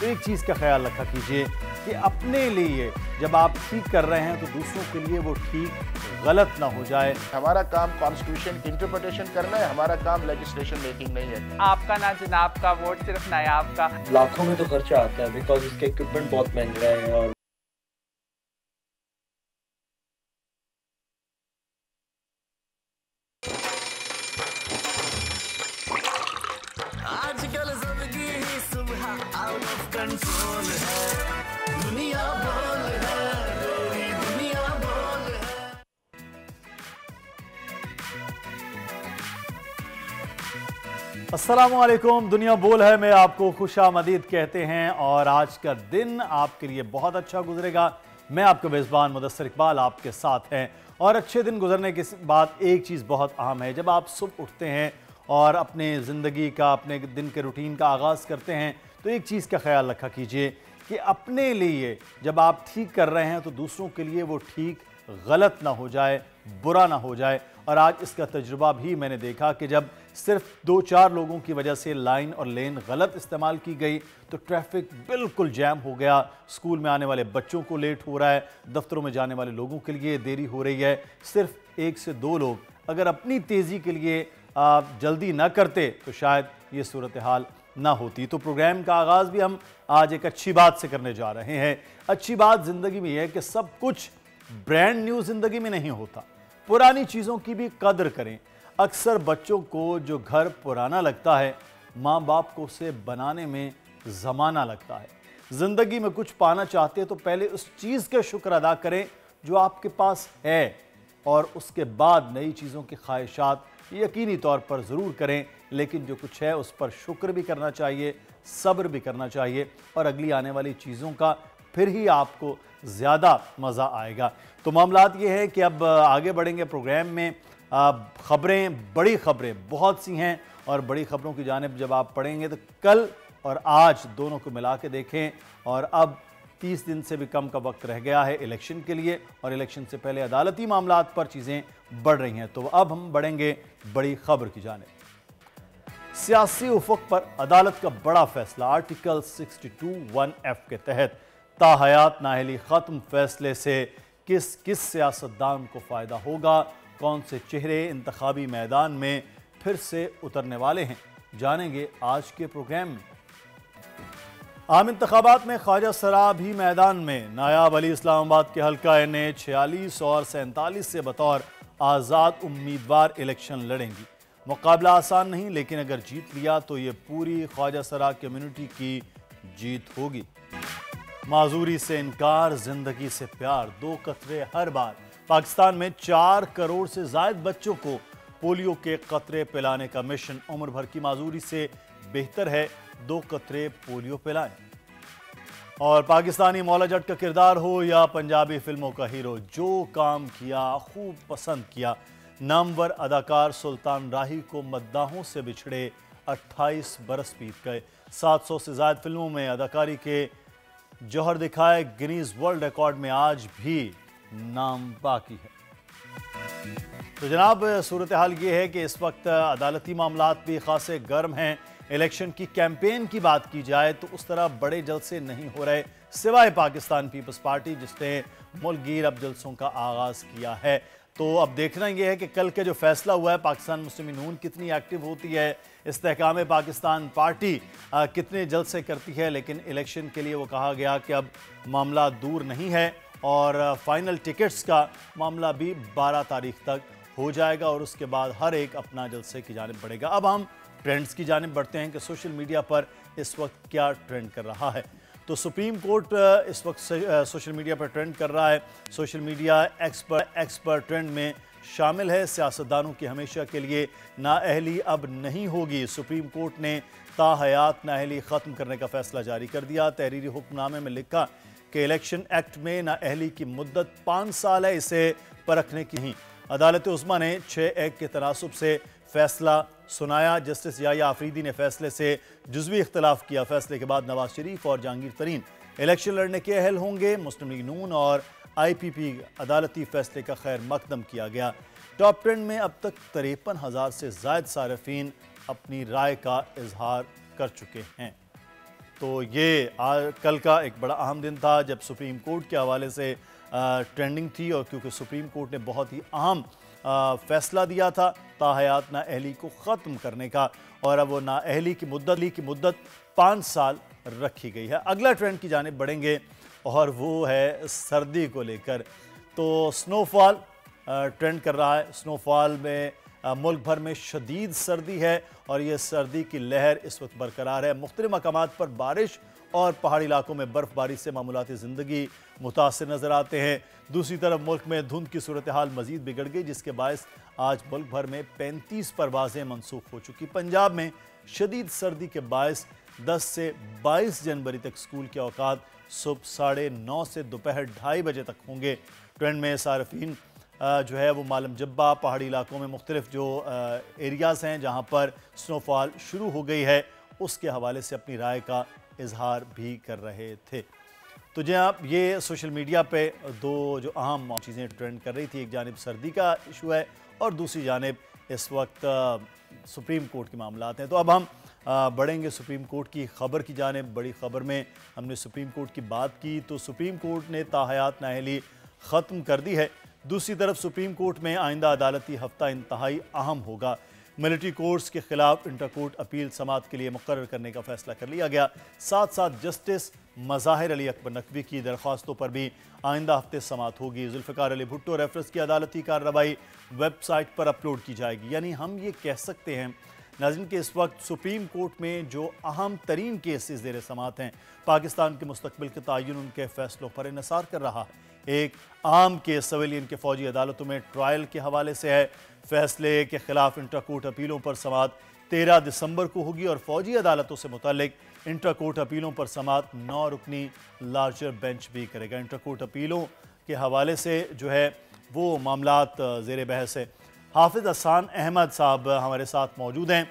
तो एक चीज़ का ख्याल रखा कीजिए कि अपने लिए जब आप ठीक कर रहे हैं तो दूसरों के लिए वो ठीक गलत ना हो जाए। हमारा काम कॉन्स्टिट्यूशन की इंटरप्रिटेशन करना है, हमारा काम लेजिस्लेशन मेकिंग नहीं है। आपका ना जनाब का वोट सिर्फ नायाब का। लाखों में तो खर्चा आता है बिकॉज इसके इक्विपमेंट बहुत महंगा है। और आजकल सबकी ही सुबह आउट ऑफ कंट्रोल है, दुनिया बोल है, पूरी दुनिया बोल है। अस्सलामुअलैकुम, दुनिया बोल है में आपको खुशामदीद कहते हैं और आज का दिन आपके लिए बहुत अच्छा गुजरेगा। मैं आपका मेज़बान मुदस्सिर इकबाल आपके साथ हैं और अच्छे दिन गुजरने के बाद एक चीज़ बहुत अहम है। जब आप सुबह उठते हैं और अपने ज़िंदगी का, अपने दिन के रूटीन का आगाज़ करते हैं तो एक चीज़ का ख्याल रखा कीजिए कि अपने लिए जब आप ठीक कर रहे हैं तो दूसरों के लिए वो ठीक गलत ना हो जाए, बुरा ना हो जाए। और आज इसका तजुर्बा भी मैंने देखा कि जब सिर्फ 2-4 लोगों की वजह से लाइन और लेन गलत इस्तेमाल की गई तो ट्रैफिक बिल्कुल जैम हो गया। स्कूल में आने वाले बच्चों को लेट हो रहा है, दफ्तरों में जाने वाले लोगों के लिए देरी हो रही है। सिर्फ 1 से 2 लोग अगर अपनी तेज़ी के लिए जल्दी ना करते तो शायद ये सूरत हाल ना होती। तो प्रोग्राम का आगाज़ भी हम आज एक अच्छी बात से करने जा रहे हैं। अच्छी बात ज़िंदगी में है कि सब कुछ ब्रांड न्यू ज़िंदगी में नहीं होता, पुरानी चीज़ों की भी कदर करें। अक्सर बच्चों को जो घर पुराना लगता है, माँ बाप को उसे बनाने में ज़माना लगता है। ज़िंदगी में कुछ पाना चाहते हैं तो पहले उस चीज़ का शुक्र अदा करें जो आपके पास है और उसके बाद नई चीज़ों की ख्वाहिशात यकीनी तौर पर ज़रूर करें, लेकिन जो कुछ है उस पर शुक्र भी करना चाहिए, सब्र भी करना चाहिए और अगली आने वाली चीज़ों का फिर ही आपको ज़्यादा मज़ा आएगा। तो मामलात ये है कि अब आगे बढ़ेंगे प्रोग्राम में। ख़बरें, बड़ी ख़बरें बहुत सी हैं और बड़ी ख़बरों की जानिब जब आप पढ़ेंगे तो कल और आज दोनों को मिला के देखें। और अब 30 दिन से भी कम का वक्त रह गया है इलेक्शन के लिए और इलेक्शन से पहले अदालती मामलात पर चीज़ें बढ़ रही हैं। तो अब हम बढ़ेंगे बड़ी ख़बर की जानिब। सियासी उफ़ुक़ पर अदालत का बड़ा फैसला। आर्टिकल 62(1)(f) के तहत ताहयात नाअहली ख़त्म फैसले से किस किस सियासतदान को फ़ायदा होगा, कौन से चेहरे इंतखाबी मैदान में फिर से उतरने वाले हैं, जानेंगे आज के प्रोग्राम में। आम इंतखाबात में ख्वाजा सरा भी मैदान में। नायाब अली इस्लामाबाद के हल्का NA 46 और 47 से बतौर आज़ाद उम्मीदवार इलेक्शन लड़ेंगी। मुकाबला आसान नहीं, लेकिन अगर जीत लिया तो ये पूरी ख्वाजा सरा कम्युनिटी की जीत होगी। माजूरी से इनकार, जिंदगी से प्यार, 2 कतरे हर बार। पाकिस्तान में 4 करोड़ से ज़ायद बच्चों को पोलियो के कतरे पिलाने का मिशन। उम्र भर की माजूरी से बेहतर है 2 कतरे पोलियो पिलाएं। और पाकिस्तानी मौला जट का किरदार हो या पंजाबी फिल्मों का हीरो, जो काम किया खूब पसंद किया। नामवर अदाकार सुल्तान राही को मद्दाहों से बिछड़े 28 बरस बीत गए। 700 से ज़ायद फिल्मों में अदाकारी के जौहर दिखाए, गिनीज वर्ल्ड रिकॉर्ड में आज भी नाम बाकी है। तो जनाब, सूरत हाल ये है कि इस वक्त अदालती मामलात भी खासे गर्म हैं। इलेक्शन की कैंपेन की बात की जाए तो उस तरह बड़े जलसे नहीं हो रहे, सिवाय पाकिस्तान पीपल्स पार्टी जिसने मुल्कगीर अब जलसों का आगाज़ किया है। तो अब देखना यह है कि कल के जो फैसला हुआ है, पाकिस्तान मुस्लिम नून कितनी एक्टिव होती है, इस्तेहकाम पाकिस्तान पार्टी कितने जलसे करती है। लेकिन इलेक्शन के लिए वो कहा गया कि अब मामला दूर नहीं है और फाइनल टिकट्स का मामला भी 12 तारीख तक हो जाएगा और उसके बाद हर एक अपना जलसे की जानिब बढ़ेगा। अब हम ट्रेंड्स की जानिब बढ़ते हैं कि सोशल मीडिया पर इस वक्त क्या ट्रेंड कर रहा है। तो सुप्रीम कोर्ट इस वक्त सोशल मीडिया पर ट्रेंड कर रहा है। सोशल मीडिया एक्सपर्ट ट्रेंड में शामिल है। सियासतदानों की हमेशा के लिए नाअहली अब नहीं होगी। सुप्रीम कोर्ट ने ताहयात नाअहली ख़त्म करने का फैसला जारी कर दिया। तहरीरी हुक्मनामे में लिखा कि इलेक्शन एक्ट में नाअहली की मुद्दत 5 साल है, इसे परखने की ही। अदालत उस्मा ने 6-1 के तनासुब से फैसला सुनाया। जस्टिस याया आफरीदी ने फैसले से जुज़वी इख्तलाफ किया। फैसले के बाद नवाज शरीफ और जहांगीर तरीन इलेक्शन लड़ने के अहल होंगे। मुस्लिम लीग नून और IPP अदालती फैसले का खैर मकदम किया गया। टॉप 10 में अब तक 53,000 से ज़ायद सारफीन अपनी राय का इजहार कर चुके हैं। तो ये कल का एक बड़ा अहम दिन था जब सुप्रीम कोर्ट के हवाले से ट्रेंडिंग थी, और क्योंकि सुप्रीम कोर्ट ने बहुत ही अहम फैसला दिया था ताहयात नाअहली को ख़त्म करने का, और अब वो नाअहली की मुद्दत 5 साल रखी गई है। अगला ट्रेंड की जानिब बढ़ेंगे और वो है सर्दी को लेकर। तो स्नोफॉल ट्रेंड कर रहा है। स्नोफॉल में मुल्क भर में शदीद सर्दी है और ये सर्दी की लहर इस वक्त बरकरार है। मुख्तलिफ मकामात पर बारिश और पहाड़ी इलाकों में बर्फ़बारी से मामूलाती ज़िंदगी मुतासिर नज़र आते हैं। दूसरी तरफ मुल्क में धुंध की सूरत हाल मज़ीद बिगड़ गई, जिसके बायस आज मुल्क भर में 35 परवाज़ें मनसूख हो चुकी। पंजाब में शदीद सर्दी के बायस 10 से 22 जनवरी तक स्कूल के औकात सुबह 9:30 से दोपहर 2:30 बजे तक होंगे। ट्रेंड में सारफीन जो है वो मालम जब्बा पहाड़ी इलाकों में मुख्तलिफ जो एरियाज़ हैं जहाँ पर स्नोफॉल शुरू हो गई है, उसके हवाले से अपनी राय का इजहार भी कर रहे थे। तो जनाब ये सोशल मीडिया पे दो जो अहम चीज़ें ट्रेंड कर रही थी, एक जानिब सर्दी का इशू है और दूसरी जानिब इस वक्त सुप्रीम कोर्ट के मामलात हैं। तो अब हम बढ़ेंगे सुप्रीम कोर्ट की ख़बर की जानिब। बड़ी ख़बर में हमने सुप्रीम कोर्ट की बात की, तो सुप्रीम कोर्ट ने ताहयात नाअहली ख़त्म कर दी है। दूसरी तरफ सुप्रीम कोर्ट में आइंदा अदालती हफ्ता इंतहाई अहम होगा। मिलिट्री कोर्ट्स के खिलाफ इंटर कोर्ट अपील समाअत के लिए मुकर्रर करने का फैसला कर लिया गया। साथ साथ जस्टिस मज़ाहिर अली अकबर नकवी की दरख्वास्तों पर भी आइंदा हफ्ते समाअत होगी। जुल्फ़िकार अली भुट्टो रेफरेंस की अदालती कार्रवाई वेबसाइट पर अपलोड की जाएगी। यानी हम ये कह सकते हैं नाज़रीन कि इस वक्त सुप्रीम कोर्ट में जो अहम तरीन केसेस ज़ेर समाअत हैं, पाकिस्तान के मुस्तकबिल के तयन उनके फैसलों पर इन्हिसार कर रहा है। एक आम केस सिविलियन के फ़ौजी अदालतों में ट्रायल के हवाले से है। फैसले के खिलाफ इंटर कोर्ट अपीलों पर समाअत 13 दिसंबर को होगी और फ़ौजी अदालतों से मुतालिक इंटर कोर्ट अपीलों पर समाअत 9 रुकनी लार्जर बेंच भी करेगा। इंटर कोर्ट अपीलों के हवाले से जो है वो मामलात ज़ेर बहस है। हाफिज़ हसन अहमद साहब हमारे साथ मौजूद हैं,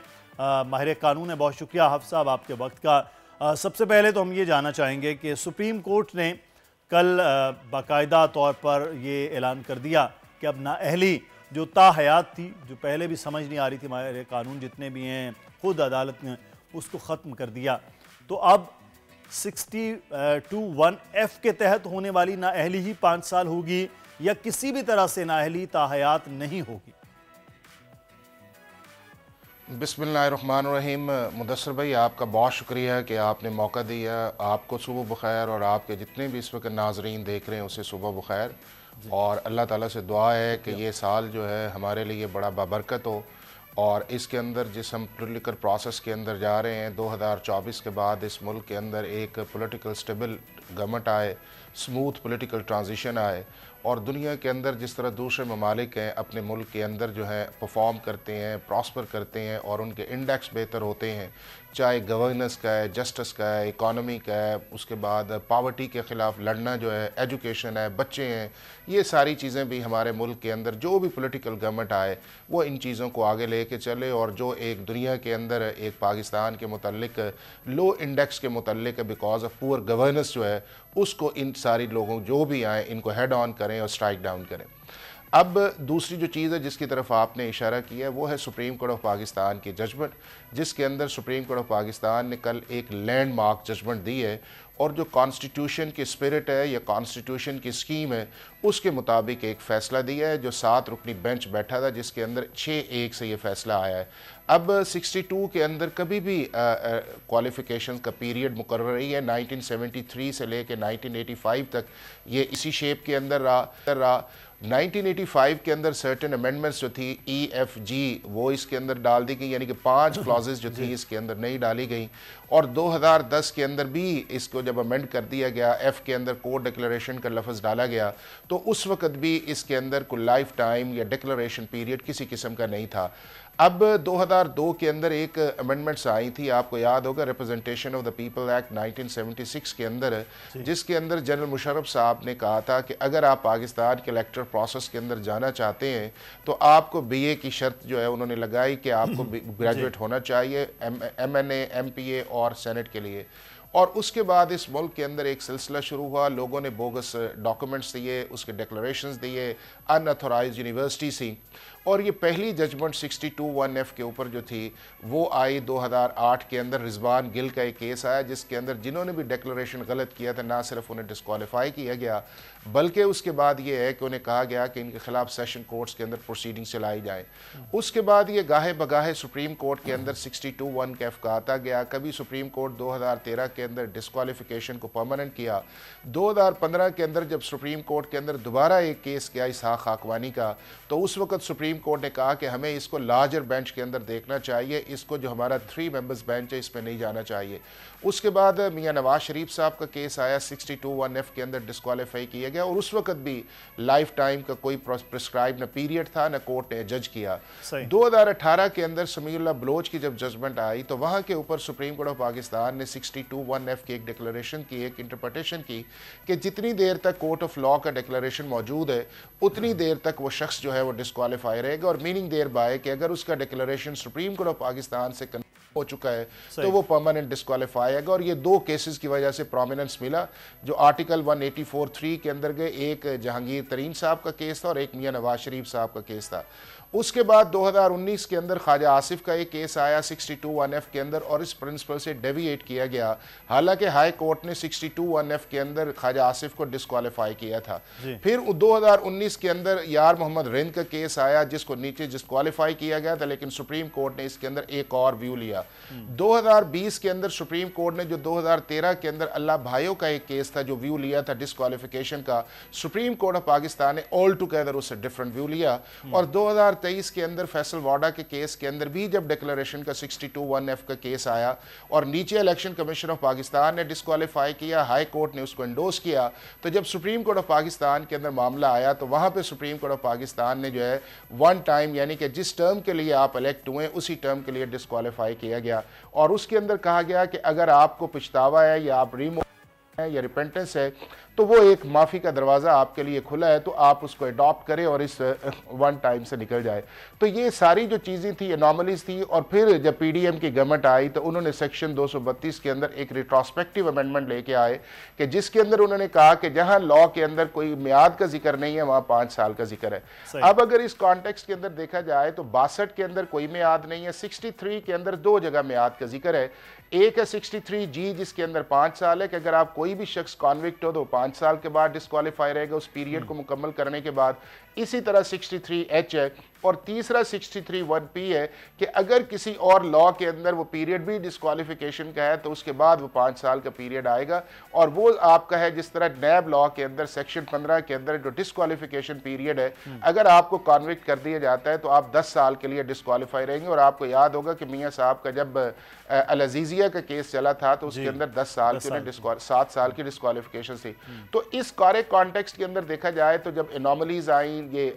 माहिर कानून है। बहुत शुक्रिया हाफिज़ साहब आपके वक्त का। सबसे पहले तो हम ये जानना चाहेंगे कि सुप्रीम कोर्ट ने कल बाकायदा तौर पर ये ऐलान कर दिया कि अब नाअहली जो ताहयात थी, जो पहले भी समझ नहीं आ रही थी, माहिर कानून जितने भी हैं खुद अदालत ने उसको ख़त्म कर दिया। तो अब 62(1)(f) के तहत होने वाली नाअहली ही 5 साल होगी या किसी भी तरह से नाअहली ताहयात नहीं होगी? बिस्मिल्लाहिर्रहमानिर्रहीम। मुदस्सर भाई, आपका बहुत शुक्रिया कि आपने मौका दिया। आपको सुबह बखैर और आपके जितने भी इस वक्त नाजरीन देख रहे हैं उसे सुबह बखैर। और अल्लाह ताला से दुआ है कि ये साल जो है हमारे लिए बड़ा बाबरकत हो और इसके अंदर जिस हम पोलिटिकल प्रोसेस के अंदर जा रहे हैं 2024 के बाद इस मुल्क के अंदर एक पॉलिटिकल स्टेबल गवर्नमेंट आए, स्मूथ पॉलिटिकल ट्रांजिशन आए और दुनिया के अंदर जिस तरह दूसरे ममालिक हैं अपने मुल्क के अंदर जो है परफॉर्म करते हैं, प्रॉस्पर करते हैं और उनके इंडेक्स बेहतर होते हैं, चाहे गवर्नेंस का है, जस्टिस का है, इकॉनमी का है, उसके बाद पॉवर्टी के ख़िलाफ़ लड़ना जो है, एजुकेशन है, बच्चे हैं, ये सारी चीज़ें भी हमारे मुल्क के अंदर जो भी पॉलिटिकल गवर्नमेंट आए वो इन चीज़ों को आगे लेके चले और जो एक दुनिया के अंदर एक पाकिस्तान के मुतल्लिक लो इंडेक्स के मुतल्लिक बिकॉज ऑफ पुअर गवर्नेंस जो है उसको इन सारी लोगों जो भी आए इनको हेड ऑन करें और स्ट्राइक डाउन करें। अब दूसरी जो चीज़ है जिसकी तरफ आपने इशारा किया है वो है सुप्रीम कोर्ट ऑफ पाकिस्तान की जजमेंट, जिसके अंदर सुप्रीम कोर्ट ऑफ पाकिस्तान ने कल एक लैंडमार्क जजमेंट दी है और जो कॉन्स्टिट्यूशन की स्पिरिट है या कॉन्स्टिट्यूशन की स्कीम है उसके मुताबिक एक फ़ैसला दिया है। जो 7 रुकनी बेंच बैठा था जिसके अंदर 6-1 से ये फ़ैसला आया है। अब 62 के अंदर कभी भी क्वालिफ़िकेशन का पीरियड मुकर्रर रही है। 1973 से लेकर 1985 तक ये इसी शेप के अंदर रहा। 1985 के अंदर सर्टेन अमेंडमेंट्स जो थी EFG वो इसके अंदर डाल दी गई, यानी कि 5 क्लॉजेज जो थी इसके अंदर नहीं डाली गई। और 2010 के अंदर भी इसको जब अमेंड कर दिया गया, F के अंदर कोर्ट डिक्लेरेशन का लफ्ज़ डाला गया, तो उस वक़्त भी इसके अंदर कोई लाइफ टाइम या डिक्लेरेशन पीरियड किसी किस्म का नहीं था। अब 2002 के अंदर एक अमेंडमेंट्स आई थी, आपको याद होगा, representation of the people act 1976 के अंदर, जिसके अंदर जनरल मुशर्रफ साहब ने कहा था कि अगर आप पाकिस्तान के इलेक्टोरल प्रोसेस के अंदर जाना चाहते हैं तो आपको BA की शर्त जो है उन्होंने लगाई कि आपको ग्रेजुएट होना चाहिए MNA, MPA और सेनेट के लिए। और उसके बाद इस मुल्क के अंदर एक सिलसिला शुरू हुआ, लोगों ने बोगस डॉक्यूमेंट्स दिए, उसके डिक्लेरेशंस दिए, अनऑथोराइज्ड यूनिवर्सिटी सी और ये पहली जजमेंट 62(1)(f के ऊपर जो थी वो आई 2008 के अंदर। रिजवान गिल का एक केस आया जिसके अंदर जिन्होंने भी डिक्लेरेशन गलत किया था ना सिर्फ उन्हें डिस्क्वालीफाई किया गया बल्कि उसके बाद ये है कि उन्हें कहा गया कि इनके खिलाफ सेशन कोर्ट्स के अंदर प्रोसीडिंग चलाई जाए। उसके बाद ये गाहे बगाहे सुप्रीम कोर्ट के अंदर 62(1)(f का आता गया। कभी सुप्रीम कोर्ट 2013 के अंदर डिस्क्वालिफिकेशन को परमानेंट किया। 2015 के अंदर जब सुप्रीम कोर्ट के अंदर दोबारा एक केस गया इसहाक खाकवानी का, तो उस वक्त सुप्रीम कोर्ट ने कहा कि हमें इसको लार्जर बेंच के अंदर देखना चाहिए, इसको जो हमारा 3 मेंबर्स बेंच है इसमें नहीं जाना चाहिए। उसके बाद मियां नवाज शरीफ साहब का केस आया 62(1)(f के अंदर डिस्क्वालीफाई किया गया और उस वक्त भी लाइफ टाइम का कोई प्रिस्क्राइब न पीरियड था न कोर्ट ने जज किया। 2018 के अंदर समीउल्लाह बलोच की जब जजमेंट आई तो वहाँ के ऊपर सुप्रीम कोर्ट ऑफ पाकिस्तान ने 62(1)(f की एक डिक्लेरेशन की, एक इंटरप्रटेशन की कि जितनी देर तक कोर्ट ऑफ लॉ का डिक्लेरेशन मौजूद है उतनी देर तक वो शख्स जो है वो डिस्क्वालीफाई रहेगा। और मीनिंग देयर बाय कि अगर उसका declaration supreme court of Pakistan से हो चुका है तो वो परमानेंट डिस्क्वालीफाई है। और ये 2 केसेस की वजह से प्रोमिनेंस मिला जो आर्टिकल 184(3) के अंदर गए। एक जहांगीर तरीन साहब का केस था और एक मियां नवाज शरीफ साहब का केस था। उसके बाद 2019 के अंदर ख्वाजा आसिफ का एक केस आया 62(1)(f के अंदर और इस प्रिंसिपल से डेविएट किया गया। हालांकि हाई कोर्ट ने 62(1)(f के अंदर ख्वाजा आसिफ को डिस्क्वालीफाई किया था। फिर 2019 के अंदर यार मोहम्मद रिंद का केस आया जिसको नीचे डिस्क्वालीफाई किया गया था, लेकिन सुप्रीम कोर्ट ने इसके अंदर एक और व्यू लिया। 2020 के अंदर सुप्रीम कोर्ट ने जो 2013 के अंदर अल्लाह भाइयों का एक केस था जो व्यू लिया था डिस्क्वालिफिकेशन का, सुप्रीम कोर्ट ऑफ पाकिस्तान ने ऑल टुगेदर उससे डिफरेंट व्यू लिया। और 2023 के अंदर फैसल वाडा के केस के अंदर भी जब डिक्लेरेशन का 62(1)(f का केस आया और नीचे इलेक्शन कमीशन ऑफ पाकिस्तान ने डिस्क्वालीफाई किया, हाई कोर्ट ने उसको एंडोर्स किया, तो जब सुप्रीम कोर्ट ऑफ पाकिस्तान के अंदर मामला आया तो वहाँ पे सुप्रीम कोर्ट ऑफ पाकिस्तान ने जो है 1 टाइम यानी कि जिस टर्म के लिए आप इलेक्ट हुए उसी टर्म के लिए डिस्क्वालीफाई किया गया। और उसके अंदर कहा गया कि अगर आपको पछतावा है या आप रिमूव है या रिपेंटेंस है तो वो एक माफ़ी का दरवाज़ा आपके लिए खुला है, तो आप उसको अडॉप्ट करें और इस 1 टाइम से निकल जाए। तो ये सारी जो चीज़ें थी एनॉमलीज थी। और फिर जब PDM की गवर्नमेंट आई तो उन्होंने सेक्शन 232 के अंदर एक रिट्रोस्पेक्टिव अमेंडमेंट लेके आए कि जिसके अंदर उन्होंने कहा कि जहां लॉ के अंदर कोई मियाद का जिक्र नहीं है वहां 5 साल का जिक्र है। अब अगर इस कॉन्टेक्स्ट के अंदर देखा जाए तो 62 के अंदर कोई मियाद नहीं है, 63 के अंदर 2 जगह मियाद का जिक्र है। एक है 63G जिसके अंदर 5 साल है कि अगर आप कोई भी शख्स कॉन्विक्ट हो तो 5 साल के बाद डिस्क्वालीफाई रहेगा उस पीरियड को मुकम्मल करने के बाद। इसी तरह 63H है और तीसरा 63(1)(p है कि अगर किसी और लॉ के अंदर वो पीरियड भी डिस्क्वालिफिकेशन का है तो उसके बाद वो 5 साल का पीरियड आएगा और वो आपका है जिस तरह नैब लॉ के अंदर सेक्शन 15 के अंदर जो डिस्क्वालिफिकेशन पीरियड है, अगर आपको कॉन्विक्ट कर दिया जाता है तो आप 10 साल के लिए डिस्क्वालीफाई रहेंगे। और आपको याद होगा कि मियाँ साहब का जब अल-अजीज़िया का केस चला था तो उसके अंदर 10 साल की उन्हें 7 साल की डिस्क्वालिफिकेशन थी। तो इस सारे कॉन्टेक्स्ट के अंदर देखा जाए तो जब एनॉमलीज आई, ये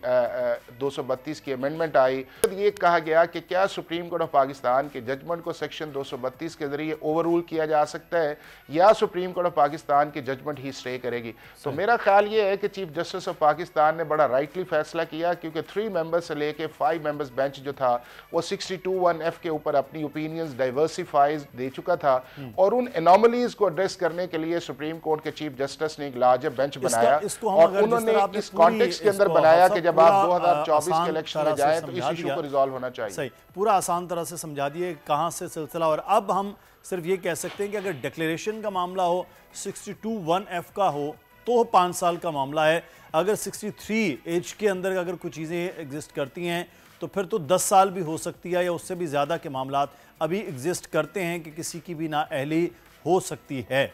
232 की अमेंडमेंट आई, तो ये कहा गया कि क्या सुप्रीम कोर्ट ऑफ पाकिस्तान के जजमेंट को सेक्शन 232 के जरिए ओवररूल किया जा सकता है या सुप्रीम कोर्ट ऑफ पाकिस्तान की जजमेंट ही स्टे करेगी। तो मेरा ख्याल ये है कि चीफ जस्टिस ऑफ पाकिस्तान ने बड़ा राइटली फैसला किया क्योंकि 3 मेंबर्स से लेके 5 मेंबर्स बेंच जो था वो 62(1)(f के ऊपर अपनी ओपिनियंस डाइवर्सिफाइज दे चुका था और उन एनॉमलीज को एड्रेस करने के लिए सुप्रीम कोर्ट के चीफ जस्टिस ने एक लार्जर बेंच बनाया और उन्होंने इस कॉन्टेक्स्ट के अंदर बनाया कि जब आप 2024 के इलेक्शन में जाए तो इस इशू को रिजॉल्व होना चाहिए। सही, पूरा आसान तरह से समझा दिए कहां से सिलसिला। और अब हम सिर्फ ये कह सकते हैं कि अगर डिक्लेरेशन का मामला हो 62(1)(f का हो तो 5 साल का मामला है। अगर 63H के अंदर अगर कुछ चीज़ें एग्जिस्ट करती हैं तो फिर तो 10 साल भी हो सकती है या उससे भी ज़्यादा के मामला अभी एग्जिस्ट करते हैं कि किसी की भी नाअहली हो सकती है।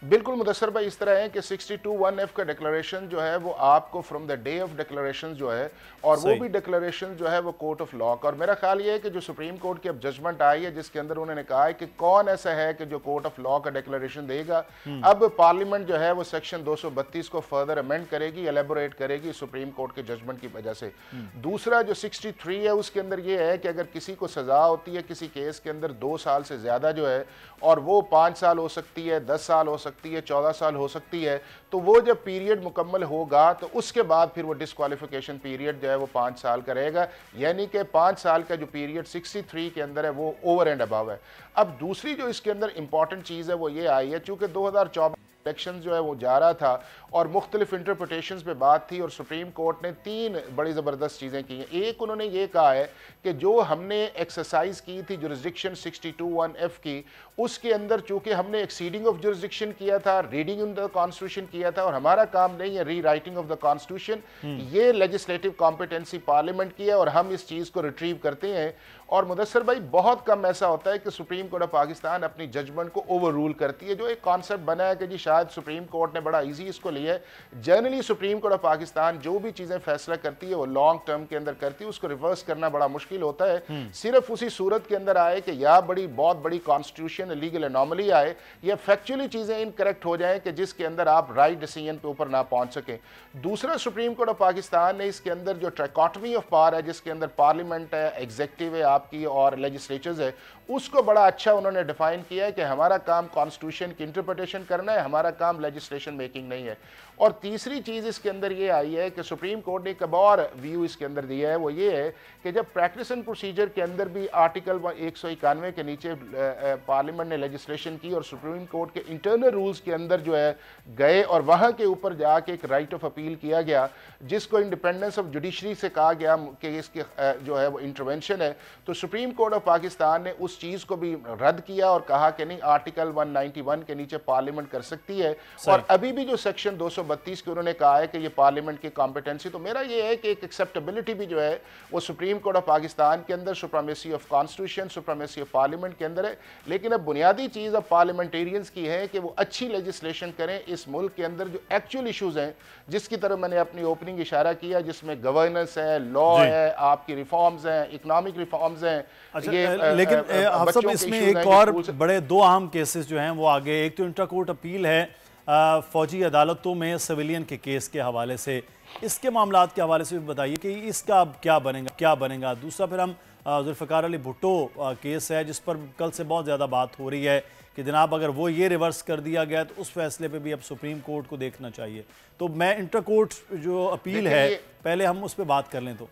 बिल्कुल मुदस्सर भाई, इस तरह है कि 62(1)(f का डिक्लेरेशन जो है वो आपको from the day of declaration जो है और वो भी डिक्लेरेशन जो है वो कोर्ट ऑफ लॉ का। और मेरा ख्याल ये है कि जो सुप्रीम कोर्ट की अब जजमेंट आई है जिसके अंदर उन्होंने कहा है कि कौन ऐसा है कि जो कोर्ट ऑफ लॉ का डिक्लेरेशन देगा। अब पार्लियामेंट जो है वो सेक्शन 232 को फर्दर अमेंड करेगी, एलेबोरेट करेगी सुप्रीम कोर्ट के जजमेंट की वजह से। दूसरा जो 63 है उसके अंदर ये है कि अगर किसी को सजा होती है किसी केस के अंदर 2 साल से ज्यादा जो है और वो 5 साल हो सकती है, 10 साल हो सकती है, 14 साल हो सकती है, तो वो जब पीरियड मुकम्मल होगा तो उसके बाद फिर वो डिस्क्वालिफिकेशन पीरियड जो है वो 5 साल का रहेगा। यानी कि 5 साल का जो पीरियड 63 के अंदर है वो ओवर एंड अबव है। अब दूसरी जो इसके अंदर इंपॉर्टेंट चीज़ है वो ये आई है, चूंकि 2024 इलेक्शन जो है वो जा रहा था और मुख्तलिफ इंटरप्रटेशंस पे बात थी और सुप्रीम कोर्ट ने 3 बड़ी ज़बरदस्त चीज़ें की हैं। एक, उन्होंने ये कहा है कि जो हमने एक्सरसाइज की थी जुरिस्डिक्शन 62(1)(f की, उसके अंदर चूंकि हमने एक्सीडिंग ऑफ जुरिस्डिक्शन किया था, रीडिंग इन द कॉन्स्टिट्यूशन किया था और हमारा काम नहीं है री राइटिंग ऑफ द कॉन्स्टिट्यूशन, ये लेजिस्लेटिव कॉम्पिटेंसी पार्लियामेंट की है और हम इस चीज़ को रिट्रीव करते हैं। और मुदस्सर भाई, बहुत कम ऐसा होता है कि सुप्रीम कोर्ट ऑफ पाकिस्तान अपनी जजमेंट को ओवर रूल करती है। जो एक कॉन्सेप्ट बना है कि जी शायद सुप्रीम कोर्ट ने बड़ा इजी इसको लिया है, generally supreme court of Pakistan जो भी चीज़ें फैसला करती है वो लॉन्ग टर्म के अंदर करती है, उसको रिवर्स करना बड़ा मुश्किल होता है। सिर्फ उसी सूरत के अंदर आए कि या बहुत बड़ी कॉन्स्टिट्यूशन लीगल एनॉमली आए या फैक्चुअली चीज़ें इनकरेक्ट हो जाएं कि जिसके अंदर आप राइट डिसीजन पे ऊपर ना पहुंच सकें। दूसरा, सुप्रीम कोर्ट ऑफ पाकिस्तान ने इसके अंदर जो ट्राइकॉटमी ऑफ पावर है, जिसके अंदर पार्लियामेंट है, एग्जीक्यूटिव है आपकी और लेजिस्लेचर्स है, उसको बड़ा अच्छा उन्होंने डिफाइन किया है कि हमारा काम कॉन्स्टिट्यूशन की इंटरप्रिटेशन करना है, हमारा काम लेजिस्लेशन मेकिंग नहीं है। और तीसरी चीज़ इसके अंदर ये आई है कि सुप्रीम कोर्ट ने एक और व्यू इसके अंदर दिया है, वो ये है कि जब प्रैक्टिस एंड प्रोसीजर के अंदर भी आर्टिकल 191 के नीचे पार्लियामेंट ने लेजिस्लेशन की और सुप्रीम कोर्ट के इंटरनल रूल्स के अंदर जो है गए और वहाँ के ऊपर जाके एक राइट ऑफ अपील किया गया, जिसको इंडिपेंडेंस ऑफ जुडिशरी से कहा गया कि इसके जो है वो इंटरवेंशन है, तो सुप्रीम कोर्ट ऑफ पाकिस्तान ने उस चीज़ को भी रद्द किया और कहा कि नहीं, आर्टिकल 191 के नीचे पार्लियामेंट कर सकती है। और अभी भी जो सेक्शन 232 के उन्होंने कहा है कि ये पार्लियामेंट की कॉम्पिटेंसी, तो मेरा ये है कि एक एक्सेप्टेबिलिटी भी जो है वो सुप्रीम कोर्ट ऑफ पाकिस्तान के अंदर supremacy of constitution, supremacy of parliament के अंदर है। लेकिन अब बुनियादी चीज़ अब पार्लियामेंटेरियंस की है कि वो अच्छी लेजिस्लेशन करें इस मुल्क के अंदर जो एक्चुअल इशूज़ हैं, जिसकी तरफ मैंने अपनी ओपनिंग इशारा किया, जिसमें गवर्नेंस है, लॉ है, आपकी रिफॉर्म्स हैं, इकोनॉमिक रिफॉर्म्स हैं। अच्छा, लेकिन आप सब इसमें एक और बड़े 2 अहम केसेस जो हैं वो आगे, एक तो इंट्रा कोर्ट अपील है फौजी अदालतों में सिविलियन के केस के हवाले से, इसके मामलात के हवाले से भी बताइए कि इसका अब क्या बनेगा। दूसरा, फिर हम जुल्फ़िकार अली भुट्टो केस है जिस पर कल से बहुत ज़्यादा बात हो रही है कि जनाब अगर वो ये रिवर्स कर दिया गया तो उस फैसले पे भी अब सुप्रीम कोर्ट को देखना चाहिए। तो मैं इंटर कोर्ट जो अपील है पहले हम उस पर बात कर लें। तो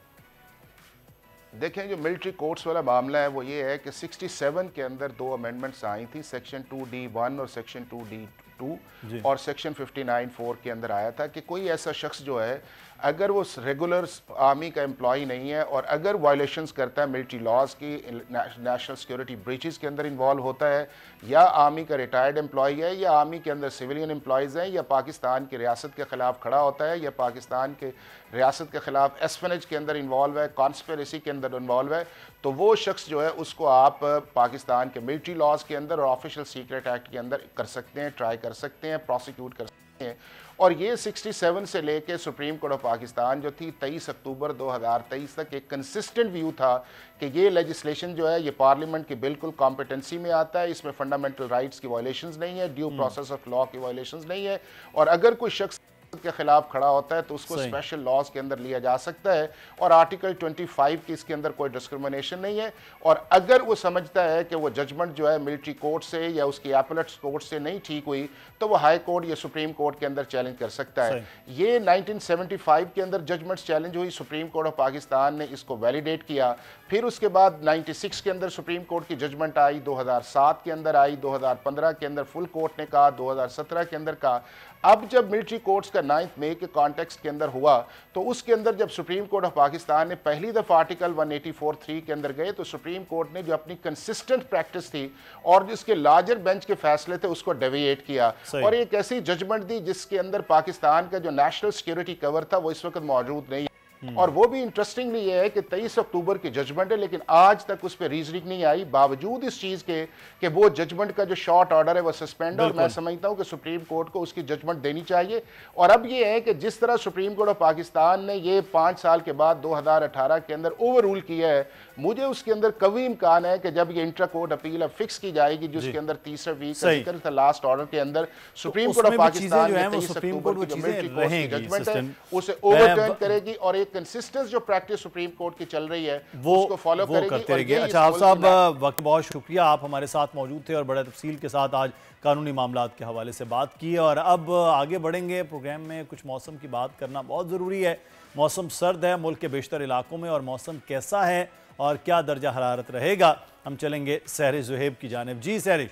देखें, जो मिलिट्री कोर्ट्स वाला मामला है वो ये है कि 67 के अंदर 2 अमेंडमेंट्स आई थी, सेक्शन 2D1 और सेक्शन 2D2 और सेक्शन 59(4) के अंदर आया था कि कोई ऐसा शख्स जो है अगर वो रेगुलर आर्मी का एम्प्लॉई नहीं है और अगर वायलेशंस करता है मिलिट्री लॉज की, नेशनल सिक्योरिटी ब्रीचेस के अंदर इन्वॉल्व होता है, या आर्मी का रिटायर्ड एम्प्लॉई है, या आर्मी के अंदर सिविलियन एम्प्लॉयज़ हैं, या पाकिस्तान की रियासत के ख़िलाफ़ खड़ा होता है, या पाकिस्तान के रियासत के ख़िलाफ़ एस्पेनेज के अंदर इन्वॉल्व है, कॉन्स्पिरेसी के अंदर इन्वॉल्व है, तो वो शख्स जो है उसको आप पाकिस्तान के मिलिट्री लॉज के अंदर और ऑफिशियल सीक्रेट एक्ट के अंदर कर सकते हैं, ट्राई कर सकते हैं, प्रोसिक्यूट कर सकते हैं। और ये 67 से लेके सुप्रीम कोर्ट ऑफ पाकिस्तान जो थी 23 अक्टूबर 2023 तक एक कंसिस्टेंट व्यू था कि ये लेजिस्लेशन जो है ये पार्लियामेंट की बिल्कुल कॉम्पिटेंसी में आता है, इसमें फंडामेंटल राइट्स की वायलेशंस नहीं है, ड्यू प्रोसेस ऑफ लॉ की वायलेशंस नहीं है, और अगर कोई शख्स के खिलाफ खड़ा होता है तो उसको स्पेशल लॉज के अंदर लिया जा सकता है, और आर्टिकल 25 की इसके अंदर कोई डिस्क्रिमिनेशन नहीं है। और अगर वो समझता है कि वो जजमेंट जो है मिलिट्री कोर्ट से या उसकी एपेलेट कोर्ट से नहीं ठीक हुई तो वो हाई कोर्ट या सुप्रीम कोर्ट के अंदर चैलेंज कर सकता है। ये 1975 के अंदर जजमेंट्स चैलेंज हुई, सुप्रीम कोर्ट ऑफ पाकिस्तान ने इसको वैलिडेट किया, फिर उसके बाद 96 के अंदर सुप्रीम कोर्ट की जजमेंट आई, 2007 के अंदर आई, 2015 के अंदर फुल कोर्ट ने कहा, 2017 के अंदर कहा। अब जब मिलिट्री कोर्ट्स का 9 मई के कॉन्टेक्स्ट के अंदर हुआ तो उसके अंदर जब सुप्रीम कोर्ट ऑफ पाकिस्तान ने पहली दफ़ा आर्टिकल 184(3) के अंदर गए तो सुप्रीम कोर्ट ने जो अपनी कंसिस्टेंट प्रैक्टिस थी और जिसके लार्जर बेंच के फैसले थे उसको डेविएट किया और एक ऐसी जजमेंट दी जिसके अंदर पाकिस्तान का जो नेशनल सिक्योरिटी कवर था वो इस वक्त मौजूद नहीं। और वो भी इंटरेस्टिंगली ये है कि 23 अक्टूबर की जजमेंट है लेकिन आज तक उस पर रीजनिंग नहीं आई, बावजूद इस चीज़ के कि वो जजमेंट का जो शॉर्ट ऑर्डर है वो सस्पेंड, और मैं समझता हूँ कि सुप्रीम कोर्ट को उसकी जजमेंट देनी चाहिए। और अब ये है कि जिस तरह सुप्रीम कोर्ट ऑफ पाकिस्तान ने ये 5 साल के बाद 2018 के अंदर ओवर रूल किया है, मुझे उसके अंदर कभी इम्कान है कि जब ये इंट्रा कोर्ट अपील अब फिक्स की जाएगी जिसके अंदर तीसरा वीक का जिक्र था लास्ट ऑर्डर के अंदर, सुप्रीम कोर्ट ऑफ पाकिस्तान ने 23 अक्टूबर की मिलिट्री कोर्ट की जजमेंट है उसे ओवरटर्न करेगी और एक कंसिस्टेंस जो प्रैक्टिस सुप्रीम कोर्ट की चल रही है वो उसको फॉलो करेगी। अच्छा आप साहब, वक्त बहुत शुक्रिया, आप हमारे साथ मौजूद थे और बड़े तफसील के साथ आज कानूनी मामलात के हवाले से बात की। और अब आगे बढ़ेंगे प्रोग्राम में, कुछ मौसम की बात करना बहुत ज़रूरी है। मौसम सर्द है मुल्क के बेशतर इलाकों में, और मौसम कैसा है और क्या दर्जा हरारत रहेगा, हम चलेंगे सहरिश ज़ुहैब की जानिब। जी सहरिश।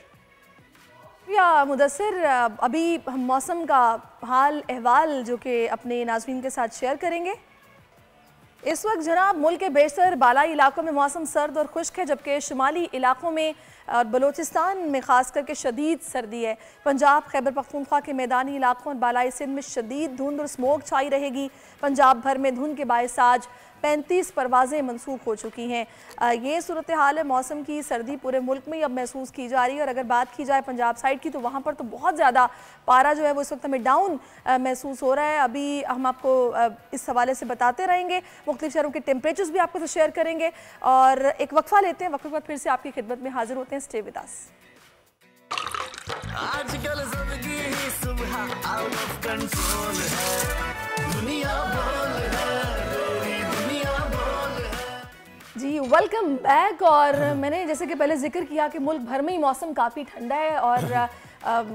या मुदस्सिर, अभी हम मौसम का हाल अहवाल जो कि अपने नाज़रीन के साथ शेयर करेंगे। इस वक्त जनाब मुल्क के बेशतर बालाई इलाकों में मौसम सर्द और खुश्क है, जबकि शुमाली इलाकों में और बलूचिस्तान में ख़ास करके शदीद सर्दी है। पंजाब, खैबर पख्तूनख्वा के मैदानी इलाकों और बालाई सिंध में शदीद धुंध और स्मोक छाई रहेगी। पंजाब भर में धुंध के बायस आज 35 परवाज़ें मनसूख हो चुकी हैं। ये सूरत हाल है मौसम की। सर्दी पूरे मुल्क में अब महसूस की जा रही है और अगर बात की जाए पंजाब साइड की तो वहाँ पर तो बहुत ज़्यादा पारा जो है वो इस वक्त हमें डाउन महसूस हो रहा है। अभी हम आपको इस हवाले से बताते रहेंगे, मुख्तलिफ शहरों के टेम्परेचर्स भी आपको शेयर करेंगे और एक वक्फा लेते हैं। वक्फे के बाद फिर से आपकी खिदमत में हाजिर होते हैं। Stay with us. आजकल जिंदगी ही सुबह आउट ऑफ कंट्रोल है, दुनिया बोल है, दुनिया बोल है। जी वेलकम बैक। और मैंने जैसे कि पहले जिक्र किया कि मुल्क भर में ही मौसम काफ़ी ठंडा है और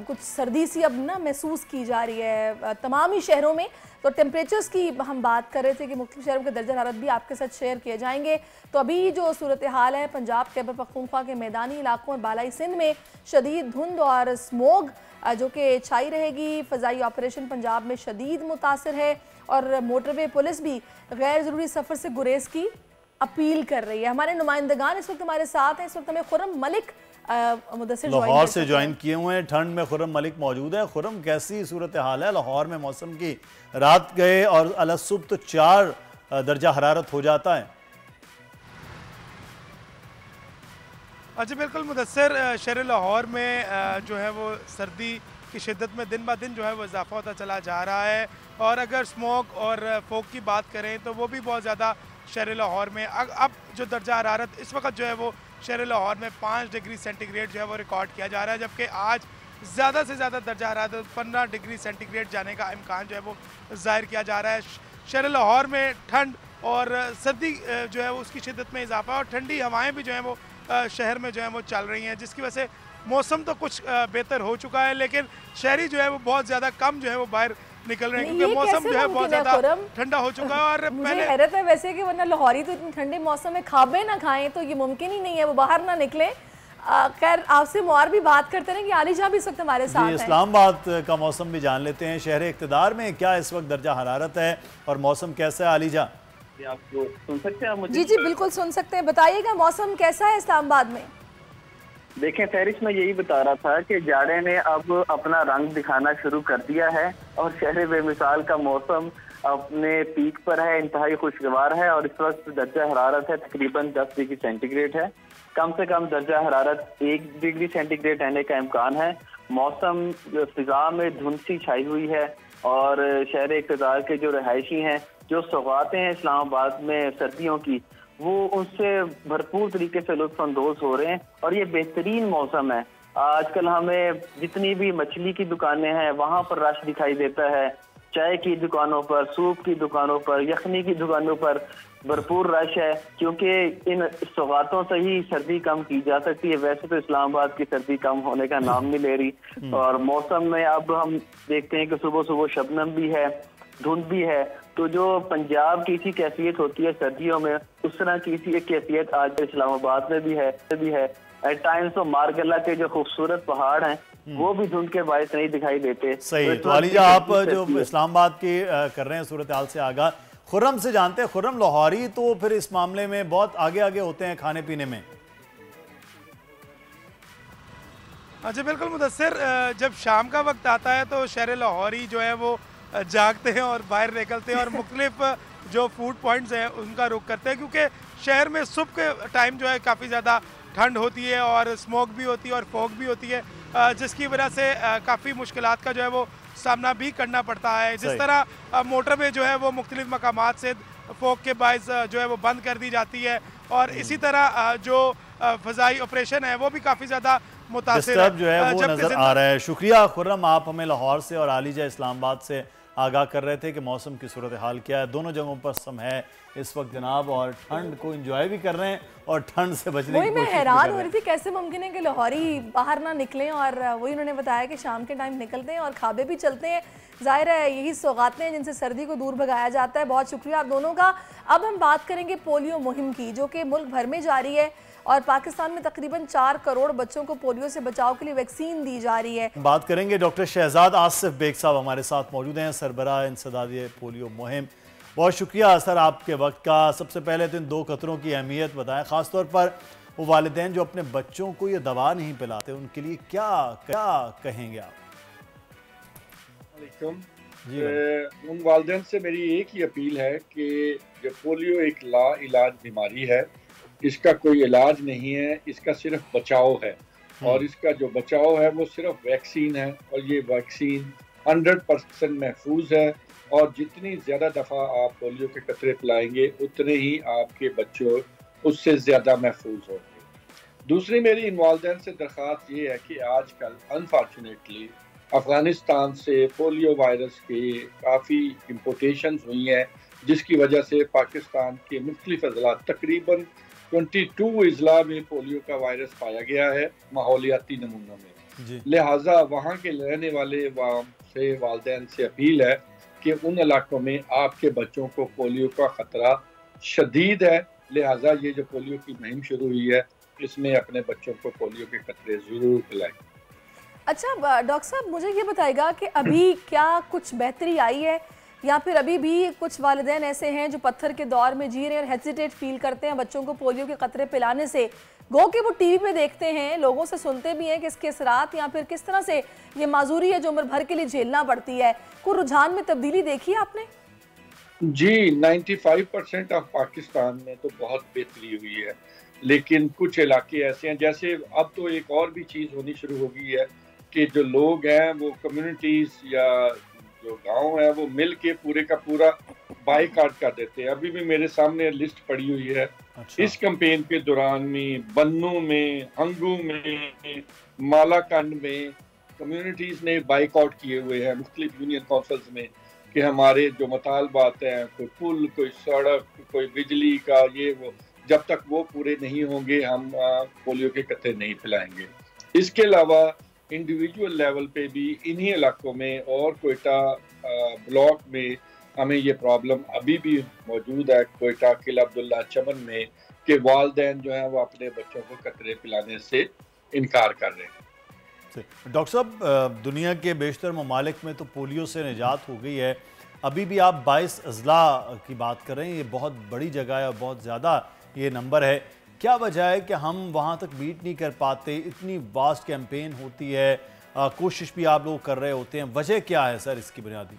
कुछ सर्दी सी अब ना महसूस की जा रही है तमाम ही शहरों में। तो टेम्परेचर्स की हम बात कर रहे थे कि मुख्तलिफ शहरों के दर्जा हरारत भी आपके साथ शेयर किए जाएंगे। तो अभी जो सूरत हाल है पंजाब, खैबर पख्तूनख्वा के मैदानी इलाकों और बालाई सिंध में शदीद धुंध और स्मोग जो कि छाई रहेगी। फ़ज़ाई ऑपरेशन पंजाब में शदीद मुतासर है और मोटरवे पुलिस भी गैर ज़रूरी सफ़र से गुरेज की अपील कर रही है। हमारे नुमाइंदगान इस वक्त हमारे साथ हैं। इस वक्त हमें खुर्रम मलिक लाहौर से ज्वाइन किए हुए हैं। ठंड में खुर्रम मलिक मौजूद है। खुर्रम, कैसी सूरत हाल है लाहौर में मौसम की? रात गए और अल सुबह तो 4 दर्जा हरारत हो जाता है। अच्छा बिल्कुल मुदस्सिर, शहर लाहौर में जो है वो सर्दी की शिद्दत में दिन ब दिन जो है वो इजाफा होता चला जा रहा है और अगर स्मोक और फोक की बात करें तो वो भी बहुत ज़्यादा शहर लाहौर में अब जो दर्जा हरारत इस वक्त जो है वो शहर लाहौर में 5 डिग्री सेंटीग्रेड जो है वो रिकॉर्ड किया जा रहा है, जबकि आज ज़्यादा से ज़्यादा दर्जा हरारत 15 डिग्री सेंटीग्रेड जाने का इम्कान जो है वो ज़ाहिर किया जा रहा है। शहर लाहौर में ठंड और सर्दी जो है वो उसकी शिद्दत में इजाफा और ठंडी हवाएँ भी जो है वो शहर में जो है वो चल रही हैं, जिसकी वजह से मौसम तो कुछ बेहतर हो चुका है, लेकिन शहरी जो है वो बहुत ज़्यादा कम जो है वो बाहर निकल रहे हैं क्योंकि मौसम जो है बहुत ज़्यादा ठंडा हो चुका है। और मुझे हैरत है वैसे कि वरना लाहौरी तो इतने ठंडे मौसम में खाबे ना खाएं तो ये मुमकिन ही नहीं है, वो बाहर ना निकले। खैर आपसे और भी बात करते हैं कि आलिजा भी इस वक्त हमारे साथ है। इस्लामाबाद का मौसम भी जान लेते हैं। शहर इक़्तिदार में क्या इस वक्त दर्जा हरारत है और मौसम कैसा है आलिजा? आपको सुन सकते हैं मुझे? जी जी बिल्कुल सुन सकते हैं। बताइएगा मौसम कैसा है इस्लामाबाद में? देखें फहरिश में यही बता रहा था कि जाड़े ने अब अपना रंग दिखाना शुरू कर दिया है और शहर बेमिसाल का मौसम अपने पीक पर है, इंतहाई खुशगवार है और इस वक्त दर्जा हरारत है तकरीबन 10 डिग्री सेंटीग्रेड है। कम से कम दर्जा हरारत 1 डिग्री सेंटीग्रेड रहने का इम्कान है। मौसम फिजा में धुंध सी छाई हुई है और शहर इक़्तिदार के जो रहायशी हैं, जो सौगातें हैं इस्लामाबाद में सर्दियों की, वो उससे भरपूर तरीके से लुत्फ़अंदोज़ हो रहे हैं और ये बेहतरीन मौसम है। आजकल हमें जितनी भी मछली की दुकानें हैं वहाँ पर रश दिखाई देता है, चाय की दुकानों पर, सूप की दुकानों पर, यखनी की दुकानों पर भरपूर रश है क्योंकि इन सौगातों से ही सर्दी कम की जा सकती है। वैसे तो इस्लामाबाद की सर्दी कम होने का नाम नहीं ले रही और मौसम में अब हम देखते हैं कि सुबह सुबह शबनम भी है, धुंध भी है, तो जो पंजाब की सी कैफियत होती है सर्दियों में उस तरह की सी एक कैफियत आज इस्लामाबाद में भी है। एट टाइम्स तो मारगल्ला के जो खूबसूरत पहाड़ हैं वो भी धुंध के बायस नहीं दिखाई देते। सही। तो आलिजा आप जो इस्लामाबाद की कर रहे हैं सूरत हाल से आगाह, खुर्रम से जानते हैं। खुर्रम लाहौरी तो फिर इस मामले में बहुत आगे आगे होते हैं खाने पीने में। अच्छा बिल्कुल मुदस्सिर, जब शाम का वक्त आता है तो शहर लाहौरी जो है वो जागते हैं और बाहर निकलते हैं और मुख्तलिफ जो फूड पॉइंट्स हैं उनका रुख करते हैं क्योंकि शहर में सुबह के टाइम जो है काफ़ी ज़्यादा ठंड होती है और स्मोक भी होती है और फॉग भी होती है, जिसकी वजह से काफ़ी मुश्किलात का जो है वो सामना भी करना पड़ता है। जिस तरह मोटरवे जो है वो मुख्तलिफ मकामात से फॉग के बायस जो है वो बंद कर दी जाती है और इसी तरह जो फ़ज़ाई ऑपरेशन है वो भी काफ़ी ज़्यादा मुतासिर जो है वो नजर आ रहा है। शुक्रिया खुर्रम, आप हमें लाहौर से और आलिजा इस्लामाबाद से आगाह कर रहे थे कि मौसम की सूरत हाल क्या है। दोनों जगहों पर सम है इस वक्त जनाब और ठंड को एंजॉय भी कर रहे हैं और ठंड से बचने की कोशिश भी कर रहे हैं। मैं हैरान हो रही थी कैसे मुमकिन है कि लाहौरी बाहर ना निकलें और वही उन्होंने बताया कि शाम के टाइम निकलते हैं और खाबे भी चलते हैं। जाहिर है यही सौगातें हैं जिनसे सर्दी को दूर भगाया जाता है। बहुत शुक्रिया आप दोनों का। अब हम बात करेंगे पोलियो मुहिम की जो कि मुल्क भर में जारी है और पाकिस्तान में तकरीबन 4 करोड़ बच्चों को पोलियो से बचाव के लिए वैक्सीन दी जा रही है। बात करेंगे डॉक्टर शहजाद आसिफ बेग साहब हमारे साथ मौजूद हैं, सरबराह इंसदादी पोलियो मुहिम। बहुत शुक्रिया सर आपके वक्त का। सबसे पहले तो इन 2 कतरों की अहमियत बताएं, ख़ासतौर पर वो वालिदैन जो अपने बच्चों को ये दवा नहीं पिलाते, उनके लिए क्या क्या कहेंगे आप? उन वालिदैन से मेरी एक ही अपील है कि जो पोलियो एक लाइलाज बीमारी है, इसका कोई इलाज नहीं है, इसका सिर्फ बचाव है। और इसका जो बचाव है वो सिर्फ वैक्सीन है, और ये वैक्सीन 100% महफूज है। और जितनी ज़्यादा दफ़ा आप पोलियो के कतरे पिलाएंगे उतने ही आपके बच्चों उससे ज़्यादा महफूज होंगे। दूसरी मेरी इन वालिदैन से दरख्वास्त ये है कि आजकल अनफॉर्चुनेटली अफ़गानिस्तान से पोलियो वायरस के काफ़ी इम्पोर्टेशन हुई हैं, जिसकी वजह से पाकिस्तान के मुख्तलिफ अज़ला तकरीबन 22 अज़ला में पोलियो का वायरस पाया गया है माहौलियाती नमूनों में। लिहाजा वहाँ के रहने वाले वालिदैन से अपील है कि उन इलाकों में आपके बच्चों को पोलियो का ख़तरा शदीद है, लिहाजा ये जो पोलियो की मुहिम शुरू हुई है इसमें अपने बच्चों को पोलियो के कतरे ज़रूर पिलाएं। अच्छा डॉक्टर साहब, मुझे ये बताएगा कि अभी क्या कुछ बेहतरी आई है, या फिर अभी भी कुछ वालिदैन ऐसे हैं जो पत्थर के दौर में जी रहे हैं और हेजिटेट फील करते हैं बच्चों को पोलियो के कतरे पिलाने से? गो कि वो टीवी पे देखते हैं, लोगों से सुनते भी हैं कि इसके असरात या फिर किस तरह से ये माजूरी है जो उम्र भर के लिए झेलना पड़ती है। कोई रुझान में तब्दीली देखी है आपने? जी, 95% ऑफ पाकिस्तान में तो बहुत बेहतरी हुई है, लेकिन कुछ इलाके ऐसे हैं, जैसे अब तो एक और भी चीज़ होनी शुरू हो गई है कि जो लोग हैं वो कम्युनिटीज़ या जो गांव है वो मिल के पूरे का पूरा बाइकाट कर देते हैं। अभी भी मेरे सामने लिस्ट पड़ी हुई है। अच्छा। इस कैंपेन के दौरान में बन्नू में, हंगू में, मालाकंड में कम्युनिटीज़ ने बाइकाट किए हुए हैं मुख्तलिफ यूनियन काउंसिल्स में कि हमारे जो मुतालबात हैं, कोई पुल, कोई सड़क, कोई बिजली का, ये वो, जब तक वो पूरे नहीं होंगे हम पोलियो के कतरे नहीं पिलाएंगे। इसके अलावा इंडिविजुअल लेवल पे भी इन्हीं इलाकों में और कोयटा ब्लॉक में हमें ये प्रॉब्लम अभी भी मौजूद है, कोयटा, किला अब्दुल्ला, चमन में, कि वालिदैन जो हैं वो अपने बच्चों को कतरे पिलाने से इनकार कर रहे हैं। डॉक्टर साहब, दुनिया के बेशतर ममालिक में तो पोलियो से निजात हो गई है, अभी भी आप 22 अज़ला की बात कर रहे हैं, ये बहुत बड़ी जगह है और बहुत ज़्यादा ये नंबर है। क्या वजह है कि हम वहाँ तक बीट नहीं कर पाते? इतनी वास्ट कैंपेन होती है, कोशिश भी आप लोग कर रहे होते हैं, वजह क्या है सर इसकी बुनियादी?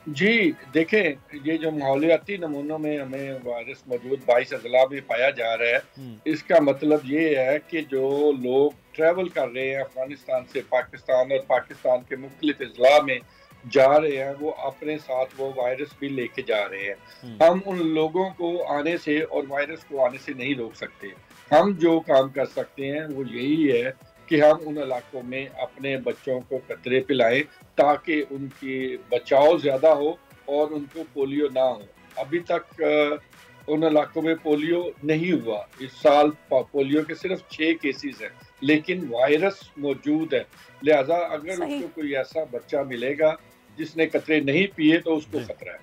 जी देखें, ये जो माहौलियाती नमूनों में हमें वायरस मौजूद 22 अज़ला में पाया जा रहा है, इसका मतलब ये है कि जो लोग ट्रैवल कर रहे हैं अफगानिस्तान से पाकिस्तान और पाकिस्तान के मुख्तलिफ अज़ला में जा रहे हैं, वो अपने साथ वो वायरस भी लेके जा रहे हैं। हम उन लोगों को आने से और वायरस को आने से नहीं रोक सकते। हम जो काम कर सकते हैं वो यही है कि हम उन इलाकों में अपने बच्चों को कतरे पिलाएं ताकि उनकी बचाव ज़्यादा हो और उनको पोलियो ना हो। अभी तक उन इलाकों में पोलियो नहीं हुआ। इस साल पोलियो के सिर्फ 6 केसेस हैं, लेकिन वायरस मौजूद है। लिहाजा अगर उसको कोई ऐसा बच्चा मिलेगा जिसने कतरे नहीं पिए तो उसको खतरा है।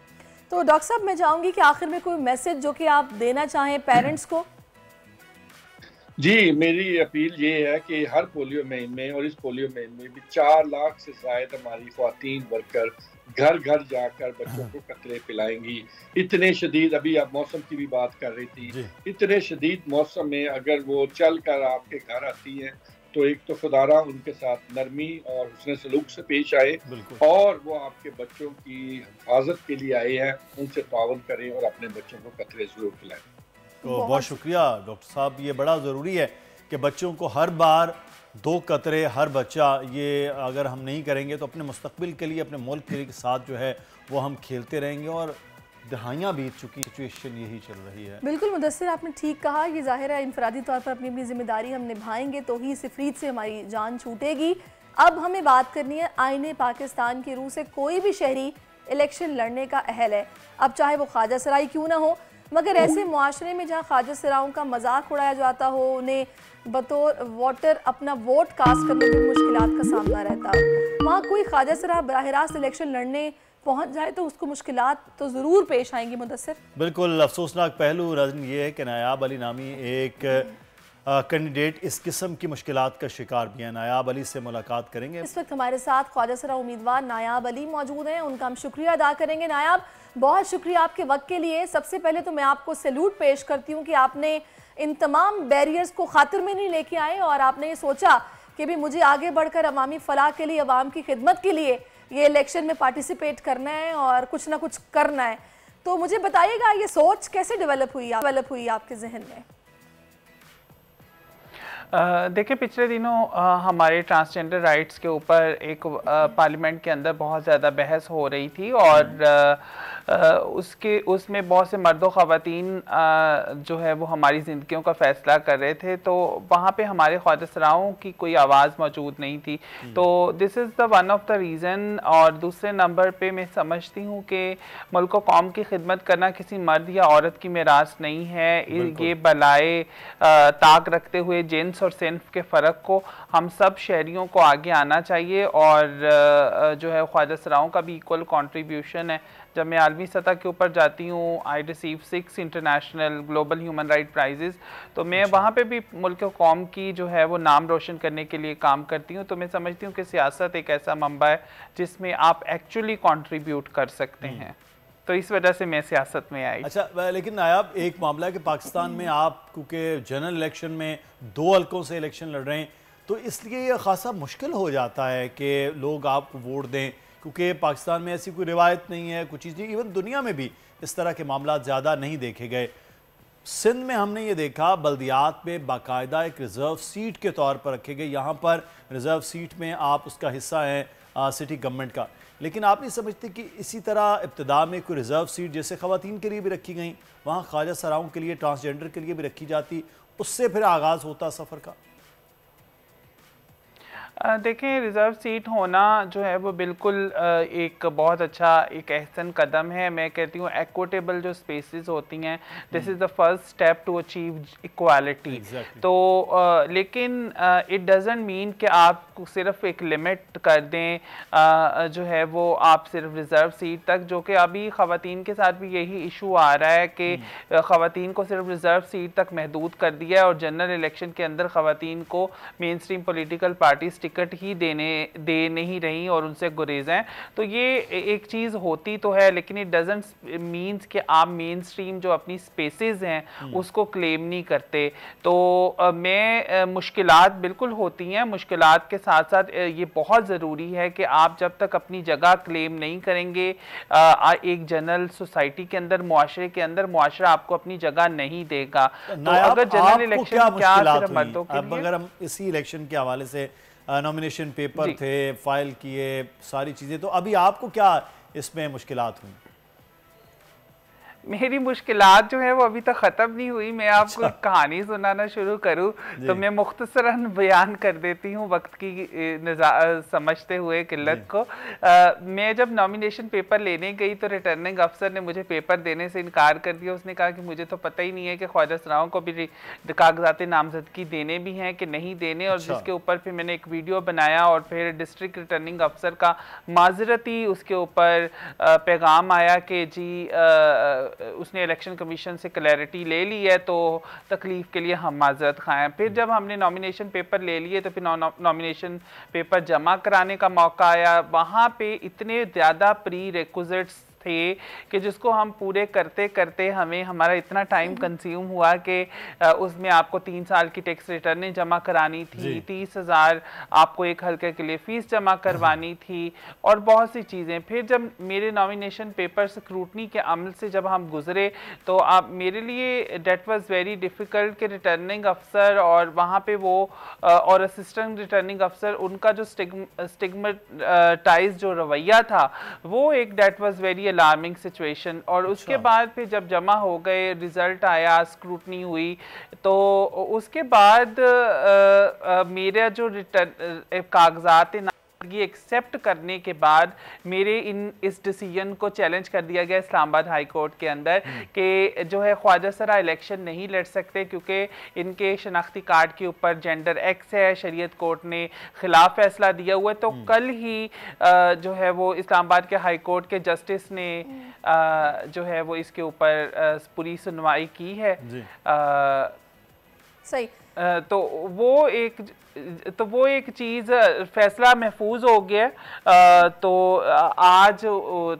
तो डॉक्टर साहब, मैं चाहूंगी कि आखिर में कोई मैसेज जो कि आप देना चाहें पेरेंट्स को। जी, मेरी अपील ये है कि हर पोलियो मुहिम में और इस पोलियो मुहिम में भी 4 लाख से ज़ायद हमारी ख़वातीन वर्कर घर घर जाकर बच्चों को कतरे पिलाएंगी। इतने शदीद, अभी आप मौसम की भी बात कर रही थी, इतने शदीद मौसम में अगर वो चल कर आपके घर आती हैं तो एक तो खुदारा उनके साथ नरमी और हुस्न सलूक से पेश आए, और वो आपके बच्चों की हिफाजत के लिए आए हैं, उनसे ताउन करें और अपने बच्चों को कतरे ज़रूर पिलाएं। तो बहुत शुक्रिया डॉक्टर साहब, ये बड़ा ज़रूरी है कि बच्चों को हर बार 2 कतरे हर बच्चा, ये अगर हम नहीं करेंगे तो अपने मुस्तकबिल के लिए, अपने मुल्क के साथ जो है वो हम खेलते रहेंगे, और दहाइयाँ बीत चुकी सिचुएशन यही चल रही है। बिल्कुल मुदस्सिर, आपने ठीक कहा। ये ज़ाहिर है इनफरादी तौर पर अपनी अपनी जिम्मेदारी हम निभाएंगे तो ही इस इफरीत से हमारी जान छूटेगी। अब हमें बात करनी है आईने पाकिस्तान की रूह से कोई भी शहरी इलेक्शन लड़ने का अहल है, अब चाहे वो ख्वाजा सराई क्यों ना हो, मगर ऐसे मुआशरे में जहाँ ख्वाजा सराओं का मजाक उड़ाया जाता हो, उन्हें बतौर वोटर अपना वोट कास्ट करने में मुश्किलात का सामना रहता हो, वहाँ कोई ख्वाजा सरा बराह रास्त इलेक्शन लड़ने पहुँच जाए तो उसको मुश्किलात तो ज़रूर पेश आएंगी। मुदस्सिर, बिल्कुल अफसोसनाक पहलू रजन ये है कि नायाब अली नामी एक कैंडिडेट इस किस्म की मुश्किलात का शिकार भी हैं। नायाब अली से मुलाकात करेंगे। इस वक्त हमारे साथ ख्वाजा सरा उम्मीदवार नायाब अली मौजूद हैं, उनका हम शुक्रिया अदा करेंगे। नायाब, बहुत शुक्रिया आपके वक्त के लिए। सबसे पहले तो मैं आपको सैल्यूट पेश करती हूँ कि आपने इन तमाम बैरियर्स को खातिर में नहीं लेके आए और आपने ये सोचा कि भी मुझे आगे बढ़कर अवामी फलाह के लिए, अवाम की खिदमत के लिए ये इलेक्शन में पार्टिसिपेट करना है और कुछ ना कुछ करना है। तो मुझे बताइएगा ये सोच कैसे डेवलप हुई आपके जहन में? देखिए, पिछले दिनों हमारे ट्रांसजेंडर राइट्स के ऊपर एक पार्लियामेंट के अंदर बहुत ज़्यादा बहस हो रही थी और उसमें बहुत से मर्द व ख़वातीन जो है वो हमारी ज़िंदगियों का फ़ैसला कर रहे थे। तो वहाँ पे हमारे ख्वाजा सराओं की कोई आवाज़ मौजूद नहीं थी। तो this is the one of the reason. और दूसरे नंबर पे मैं समझती हूँ कि मुल्क व कौम की खिदमत करना किसी मर्द या औरत की मिरास नहीं है। ये बलाए ताक रखते हुए जिन्स और सिन्फ के फ़र्क को हम सब शहरियों को आगे आना चाहिए और जो है ख्वाजा सराओं का भी इक्वल कंट्रीब्यूशन है। जब मैं आलमी सतह के ऊपर जाती हूँ, I receive 6 international global human right prices, तो मैं वहाँ पे भी मुल्क कौम की जो है वो नाम रोशन करने के लिए काम करती हूँ। तो मैं समझती हूँ कि सियासत एक ऐसा मंबा है जिसमें आप एक्चुअली कंट्रीब्यूट कर सकते हैं। तो इस वजह से मैं सियासत में आई। अच्छा, लेकिन नायाब एक मामला है कि पाकिस्तान में आप क्योंकि जनरल इलेक्शन में 2 हल्कों से इलेक्शन लड़ रहे हैं, तो इसलिए ये खासा मुश्किल हो जाता है कि लोग आपको वोट दें, क्योंकि पाकिस्तान में ऐसी कोई रिवायत नहीं है, कुछ चीज़ नहीं। इवन दुनिया में भी इस तरह के मामला ज़्यादा नहीं देखे गए। सिंध में हमने ये देखा बल्दियात में बाकायदा एक रिज़र्व सीट के तौर पर रखे गए। यहाँ पर रिज़र्व सीट में आप उसका हिस्सा हैं सिटी गवर्नमेंट का, लेकिन आप नहीं समझते कि इसी तरह इब्तिदा में कोई रिज़र्व सीट जैसे ख़वातीन के लिए भी रखी गई, वहाँ ख्वाजा सराओं के लिए, ट्रांसजेंडर के लिए भी रखी जाती, उससे फिर आगाज़ होता सफ़र का? देखें, रिज़र्व सीट होना जो है वो बिल्कुल एक बहुत अच्छा एक अहसन कदम है। मैं कहती हूँ एक्विटेबल जो स्पेसेस होती हैं, this is the first step to achieve equality. तो लेकिन इट डज़ंट मीन कि आप सिर्फ एक लिमिट कर दें जो है वो आप सिर्फ रिज़र्व सीट तक, जो कि अभी ख़वातीन के साथ भी यही इशू आ रहा है कि ख़वातीन को सिर्फ रिज़र्व सीट तक महदूद कर दिया है और जनरल इलेक्शन के अंदर ख़वातीन को mainstream political parties ticket ही दे नहीं रही और उनसे गुरेज हैं। तो ये एक चीज़ होती तो है, लेकिन इट डजंट मीन्स कि आप मेन स्ट्रीम जो अपनी स्पेसेस हैं उसको क्लेम नहीं करते। तो मैं मुश्किलात बिल्कुल होती हैं, मुश्किलात के साथ साथ ये बहुत ज़रूरी है कि आप जब तक अपनी जगह क्लेम नहीं करेंगे एक जनरल सोसाइटी के अंदर, मुआशरे के अंदर, मुआशरा आपको अपनी जगह नहीं देगा। तो अगर जनरल इलेक्शन क्या सिर्फ मर्दों के लिए, अगर हम इसी इलेक्शन के हवाले से नॉमिनेशन पेपर थे, फाइल किए, सारी चीज़ें, तो अभी आपको क्या इसमें मुश्किलात हुई? मेरी मुश्किलात जो है वो अभी तक ख़त्म नहीं हुई। मैं आपको कहानी सुनाना शुरू करूं तो मैं मुख्तसरन बयान कर देती हूं वक्त की समझते हुए किल्लत को। मैं जब नॉमिनेशन पेपर लेने गई तो रिटर्निंग अफसर ने मुझे पेपर देने से इनकार कर दिया। उसने कहा कि मुझे तो पता ही नहीं है कि ख्वाजा सराओं को भी कागजात नामजदगी देने भी हैं कि नहीं देने। और जिसके ऊपर फिर मैंने एक वीडियो बनाया और फिर डिस्ट्रिक्ट रिटर्निंग अफसर का माजरती उसके ऊपर पैगाम आया कि जी उसने इलेक्शन कमीशन से क्लैरिटी ले ली है, तो तकलीफ के लिए हम माजरत खाएं। फिर जब हमने नॉमिनेशन पेपर ले लिए तो फिर नॉमिनेशन पेपर जमा कराने का मौका आया। वहाँ पे इतने ज़्यादा प्री रिक्विजिट्स थे कि जिसको हम पूरे करते करते हमें हमारा इतना टाइम कंज्यूम हुआ कि उसमें आपको 3 साल की टैक्स रिटर्नें जमा करानी थी, 30,000 आपको एक हल्के के लिए फ़ीस जमा करवानी थी और बहुत सी चीज़ें। फिर जब मेरे नॉमिनेशन पेपर स्क्रूटनी के अमल से जब हम गुजरे तो आप मेरे लिए डेट वाज वेरी डिफ़िकल्ट कि रिटर्निंग अफसर और वहाँ पे वो और असिस्टेंट रिटर्निंग अफसर, उनका जो स्टिग्मेटाइज जो रवैया था वो एक that was very alarming situation. और उसके बाद फिर जब जमा हो गए, रिजल्ट आया, स्क्रूटनी हुई, तो उसके बाद मेरा जो कागजात ये एक्सेप्ट करने के बाद मेरे इस डिसीजन को चैलेंज कर दिया गया इस्लामाबाद हाई कोर्ट के अंदर कि जो है ख्वाजा सरा इलेक्शन नहीं लड़ सकते क्योंकि इनके शनाख्ती कार्ड के ऊपर जेंडर एक्स है। शरीयत कोर्ट ने खिलाफ फैसला दिया हुआ है। तो कल ही जो है वो इस्लामाबाद के हाई कोर्ट के जस्टिस ने जो है वो इसके ऊपर पूरी सुनवाई की है। सही। तो वो एक चीज फैसला महफूज हो गया। तो आज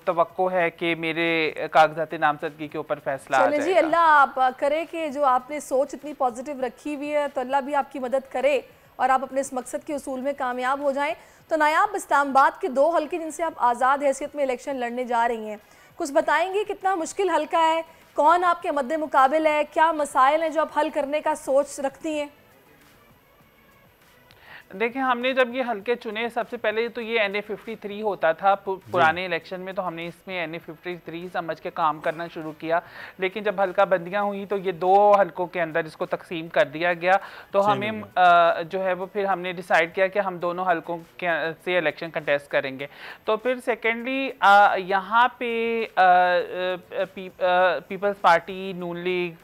तवक्को है कि मेरे कागजात नामजदगी के ऊपर फैसला आ जाएगा। जी, अल्लाह आप करे कि जो आपने सोच इतनी पॉजिटिव रखी हुई है तो अल्लाह भी आपकी मदद करे और आप अपने इस मकसद के उसूल में कामयाब हो जाएं। तो नायाब, इस्लामाबाद के 2 हल्के जिनसे आप आज़ाद हैसियत में इलेक्शन लड़ने जा रही हैं, कुछ बताएंगी कितना मुश्किल हल्का है, कौन आपके मद्दे मुकाबिल है, क्या मसाइल हैं जो आप हल करने का सोच रखती हैं? देखिए, हमने जब ये हल्के चुने, सबसे पहले तो ये NA53 होता था पुराने इलेक्शन में, तो हमने इसमें NA53 समझ के काम करना शुरू किया। लेकिन जब हल्का बंदियां हुई तो ये 2 हल्कों के अंदर इसको तकसीम कर दिया गया। तो हमें जो है वो फिर हमने डिसाइड किया कि हम दोनों हल्कों के से इलेक्शन कंटेस्ट करेंगे। तो फिर सेकेंडली यहाँ पे पीपल्स पार्टी, नून लीग,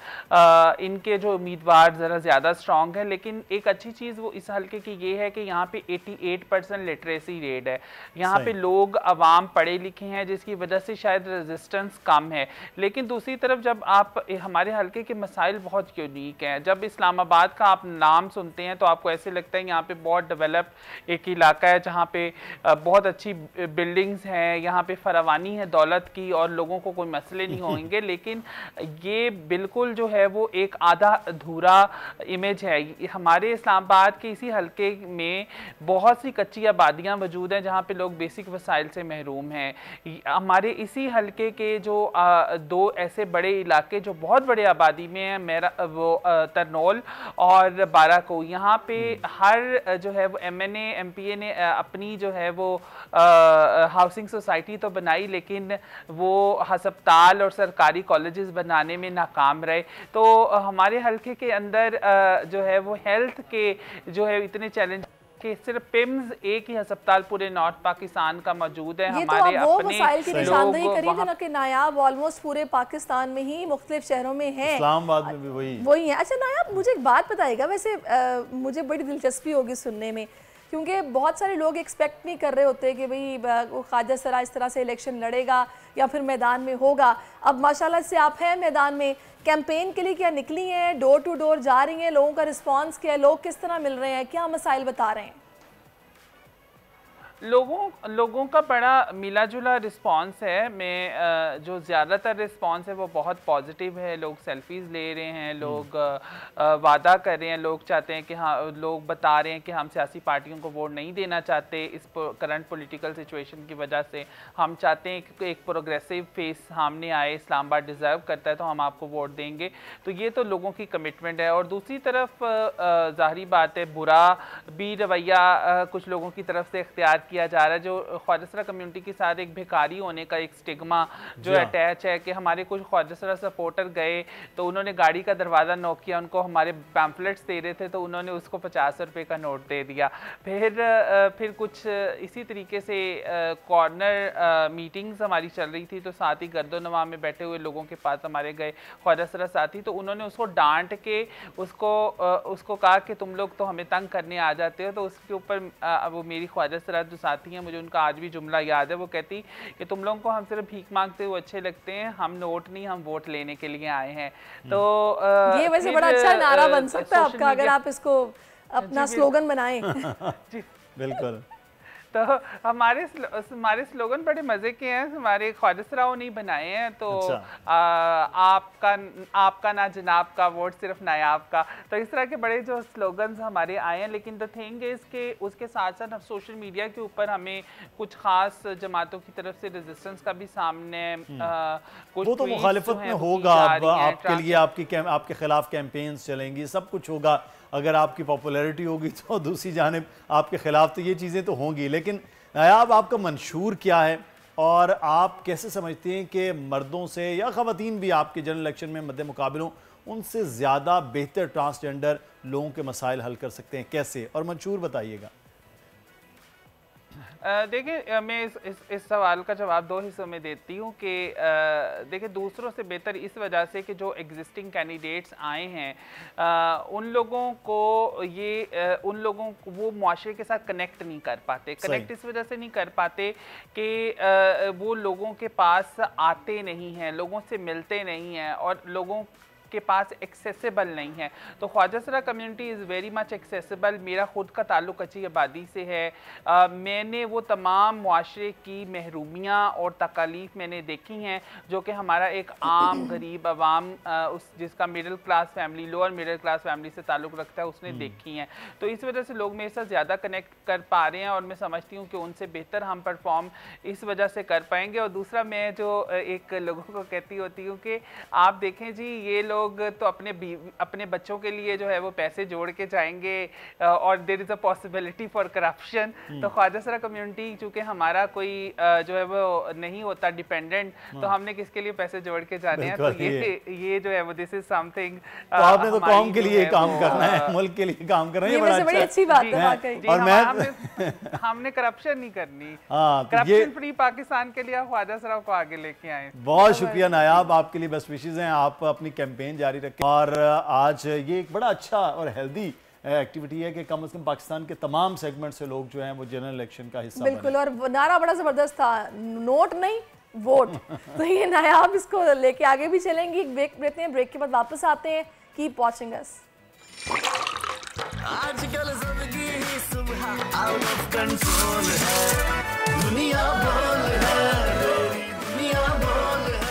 इनके जो उम्मीदवार ज़रा ज़्यादा स्ट्रॉन्ग है। लेकिन एक अच्छी चीज़ वो इस हल्के की ये है कि यहाँ पे 88% लिटरेसी रेट है। यहाँ पे लोग अवाम पढ़े लिखे हैं, जिसकी वजह से शायद रेजिस्टेंस कम है। लेकिन दूसरी तरफ जब आप हमारे हल्के के मसाइल बहुत यूनिक हैं। जब इस्लामाबाद का आप नाम सुनते हैं तो आपको ऐसे लगता है यहाँ पे बहुत डेवलप एक इलाका है, जहाँ पे बहुत अच्छी बिल्डिंग्स हैं, यहाँ पे फरावानी है दौलत की और लोगों को कोई मसले नहीं होंगे। लेकिन ये बिल्कुल जो है वो एक आधा अधूरा इमेज है। हमारे इस्लामाबाद के इसी हल्के में बहुत सी कच्ची आबादियां मौजूद हैं जहां पे लोग बेसिक वसाइल से महरूम हैं। हमारे इसी हल्के के जो 2 ऐसे बड़े इलाके जो बहुत बड़े आबादी में हैं, मेरा वो तरनोल और बाराको, यहाँ पे हर जो है वो MNA MPA ने अपनी जो है वो हाउसिंग सोसाइटी तो बनाई, लेकिन वो हस्पताल और सरकारी कॉलेजेस बनाने में नाकाम रहे। तो हमारे हल्के के अंदर जो है वो हेल्थ के जो है इतने चैलेंज कि सिर्फ पिम्स एक ही अस्पताल पूरे नॉर्थ पाकिस्तान का मौजूद है। हमारे तो वो मसाइल की निशानदेही करी थी ना कि नायाब ऑलमोस्ट पूरे पाकिस्तान में ही मुख्तलिफ शहरों में है, इस्लामाबाद में भी वही है। अच्छा नायाब, मुझे एक बात बताइएगा, वैसे मुझे बड़ी दिलचस्पी होगी सुनने में, क्योंकि बहुत सारे लोग एक्सपेक्ट नहीं कर रहे होते कि भाई ख्वाजा सरा इस तरह से इलेक्शन लड़ेगा या फिर मैदान में होगा। अब माशाल्लाह से आप हैं मैदान में, कैंपेन के लिए क्या निकली हैं, डोर टू डोर जा रही हैं, लोगों का रिस्पांस क्या है, लोग किस तरह मिल रहे हैं, क्या मसाइल बता रहे हैं? लोगों का बड़ा मिला जुला रिस्पांस है। मैं जो ज़्यादातर रिस्पांस है वो बहुत पॉजिटिव है। लोग सेल्फीज़ ले रहे हैं, लोग वादा कर रहे हैं, लोग चाहते हैं कि हाँ, लोग बता रहे हैं कि हम सियासी पार्टियों को वोट नहीं देना चाहते इस करंट पॉलिटिकल सिचुएशन की वजह से। हम चाहते हैं कि एक प्रोग्रेसिव फेस सामने आए, इस्लामाबाद डिज़र्व करता है तो हम आपको वोट देंगे। तो ये तो लोगों की कमिटमेंट है। और दूसरी तरफ ज़ाहिरी बात है, बुरा भी रवैया कुछ लोगों की तरफ से इख्तियार किया जा रहा है। जो ख्वाजा कम्युनिटी के साथ एक भिखारी होने का एक स्टिग्मा जो अटैच है, कि हमारे कुछ ख्वाजा सपोर्टर गए तो उन्होंने गाड़ी का दरवाज़ा नॉक किया, उनको हमारे पैम्फलेट्स दे रहे थे तो उन्होंने उसको 50 रुपये का नोट दे दिया। फिर कुछ इसी तरीके से कॉर्नर मीटिंग्स हमारी चल रही थी, तो साथ ही गर्दोनवा में बैठे हुए लोगों के पास हमारे गए ख्वाजा साथी, तो उन्होंने उसको डांट के उसको कहा कि तुम लोग तो हमें तंग करने आ जाते हो। तो उसके ऊपर वो मेरी ख्वाजा जो साथी हैं, मुझे उनका आज भी जुमला याद है। वो कहती कि तुम लोगों को हम सिर्फ भीख मांगते हुए अच्छे लगते हैं, हम नोट नहीं, हम वोट लेने के लिए आए हैं। तो ये वैसे बड़ा अच्छा नारा बन सकता है आपका, अगर आप इसको अपना स्लोगन बनाएं। जी बिल्कुल। तो हमारे स्लोगन बड़े मज़े के हैं, हमारे ख्वाजा नहीं बनाए हैं। तो आपका ना जनाब का वोट सिर्फ नायाब का, तो इस तरह के बड़े जो स्लोगन्स हमारे आए हैं। लेकिन द थिंग इज़ के उसके साथ साथ सोशल मीडिया के ऊपर हमें कुछ ख़ास जमातों की तरफ से रेजिस्टेंस का भी सामने कुछ वो तो मुखालिफत में होगा। आपके लिए आपके खिलाफ कैंपेन्स चलेंगी, सब कुछ होगा। अगर आपकी पॉपुलैरिटी होगी तो दूसरी जानिब आपके खिलाफ तो ये चीज़ें तो होंगी। लेकिन नायाब, आपका मंशूर क्या है और आप कैसे समझते हैं कि मर्दों से या ख़वातीन भी आपके जनरल इलेक्शन में मद्दे मुकाबिल हों, उनसे ज़्यादा बेहतर ट्रांसजेंडर लोगों के मसाइल हल कर सकते हैं, कैसे? और मंशूर बताइएगा। देखिए, मैं इस सवाल का जवाब 2 हिस्सों में देती हूँ कि देखिए, दूसरों से बेहतर इस वजह से कि जो एग्जिस्टिंग कैंडिडेट्स आए हैं उन लोगों को वो मुआशरे के साथ कनेक्ट नहीं कर पाते। कनेक्ट इस वजह से नहीं कर पाते कि वो लोगों के पास आते नहीं हैं, लोगों से मिलते नहीं हैं और लोगों के पास एक्सेसिबल नहीं है। तो ख्वाजा सरा community is very much accessible. मेरा ख़ुद का ताल्लुक़ कच्ची आबादी से है। मैंने वो तमाम मुआशरे की महरूमियाँ और तकालीफ मैंने देखी हैं जो कि हमारा एक आम गरीब आवाम उस जिसका middle class family, lower middle class family से ताल्लुक़ रखता है, उसने देखी हैं। तो इस वजह से लोग मेरे साथ ज़्यादा कनेक्ट कर पा रहे हैं और मैं समझती हूँ कि उनसे बेहतर हम परफॉर्म इस वजह से कर पाएंगे। और दूसरा, मैं जो एक लोगों को कहती होती हूँ कि आप देखें जी, ये लोग तो अपने बच्चों के लिए जो है वो पैसे जोड़ के जाएंगे और there is a possibility for corruption. तो ख्वाजा सरा कम्युनिटी चूँकि हमारा कोई जो है वो नहीं होता डिपेंडेंट, तो हमने किसके लिए पैसे जोड़ के जाने हैं। तो ये जो है वो दिस इज समथिंग। तो आपने तो कौम के लिए काम करना है, मुल्क के लिए काम करना है, ये बड़ी अच्छी बात है। और हमने करप्शन नहीं करनी। करप्शन फ्री पाकिस्तान के लिए ख्वाजा सरा को आगे लेके आए। बहुत शुक्रिया नायाब, आपके लिए बेस्ट विशेस हैं। आप अपनी कैंपेन जारी रखें। और आज ये एक बड़ा अच्छा और हेल्दी एक्टिविटी है कि कम से कम पाकिस्तान के तमाम सेगमेंट से लोग जो हैं वो जनरल इलेक्शन का हिस्सा बिल्कुल। और नारा बड़ा जबरदस्त था, नोट नहीं वोट। तो ये नायाब इसको लेके आगे भी चलेंगी। ब्रेक लेते हैं, ब्रेक के बाद वापस आते हैं। Keep watching us. आजकल जिंदगी ही सुबह आउट ऑफ कंट्रोल है, दुनिया बोल है, दुनिया बोल है।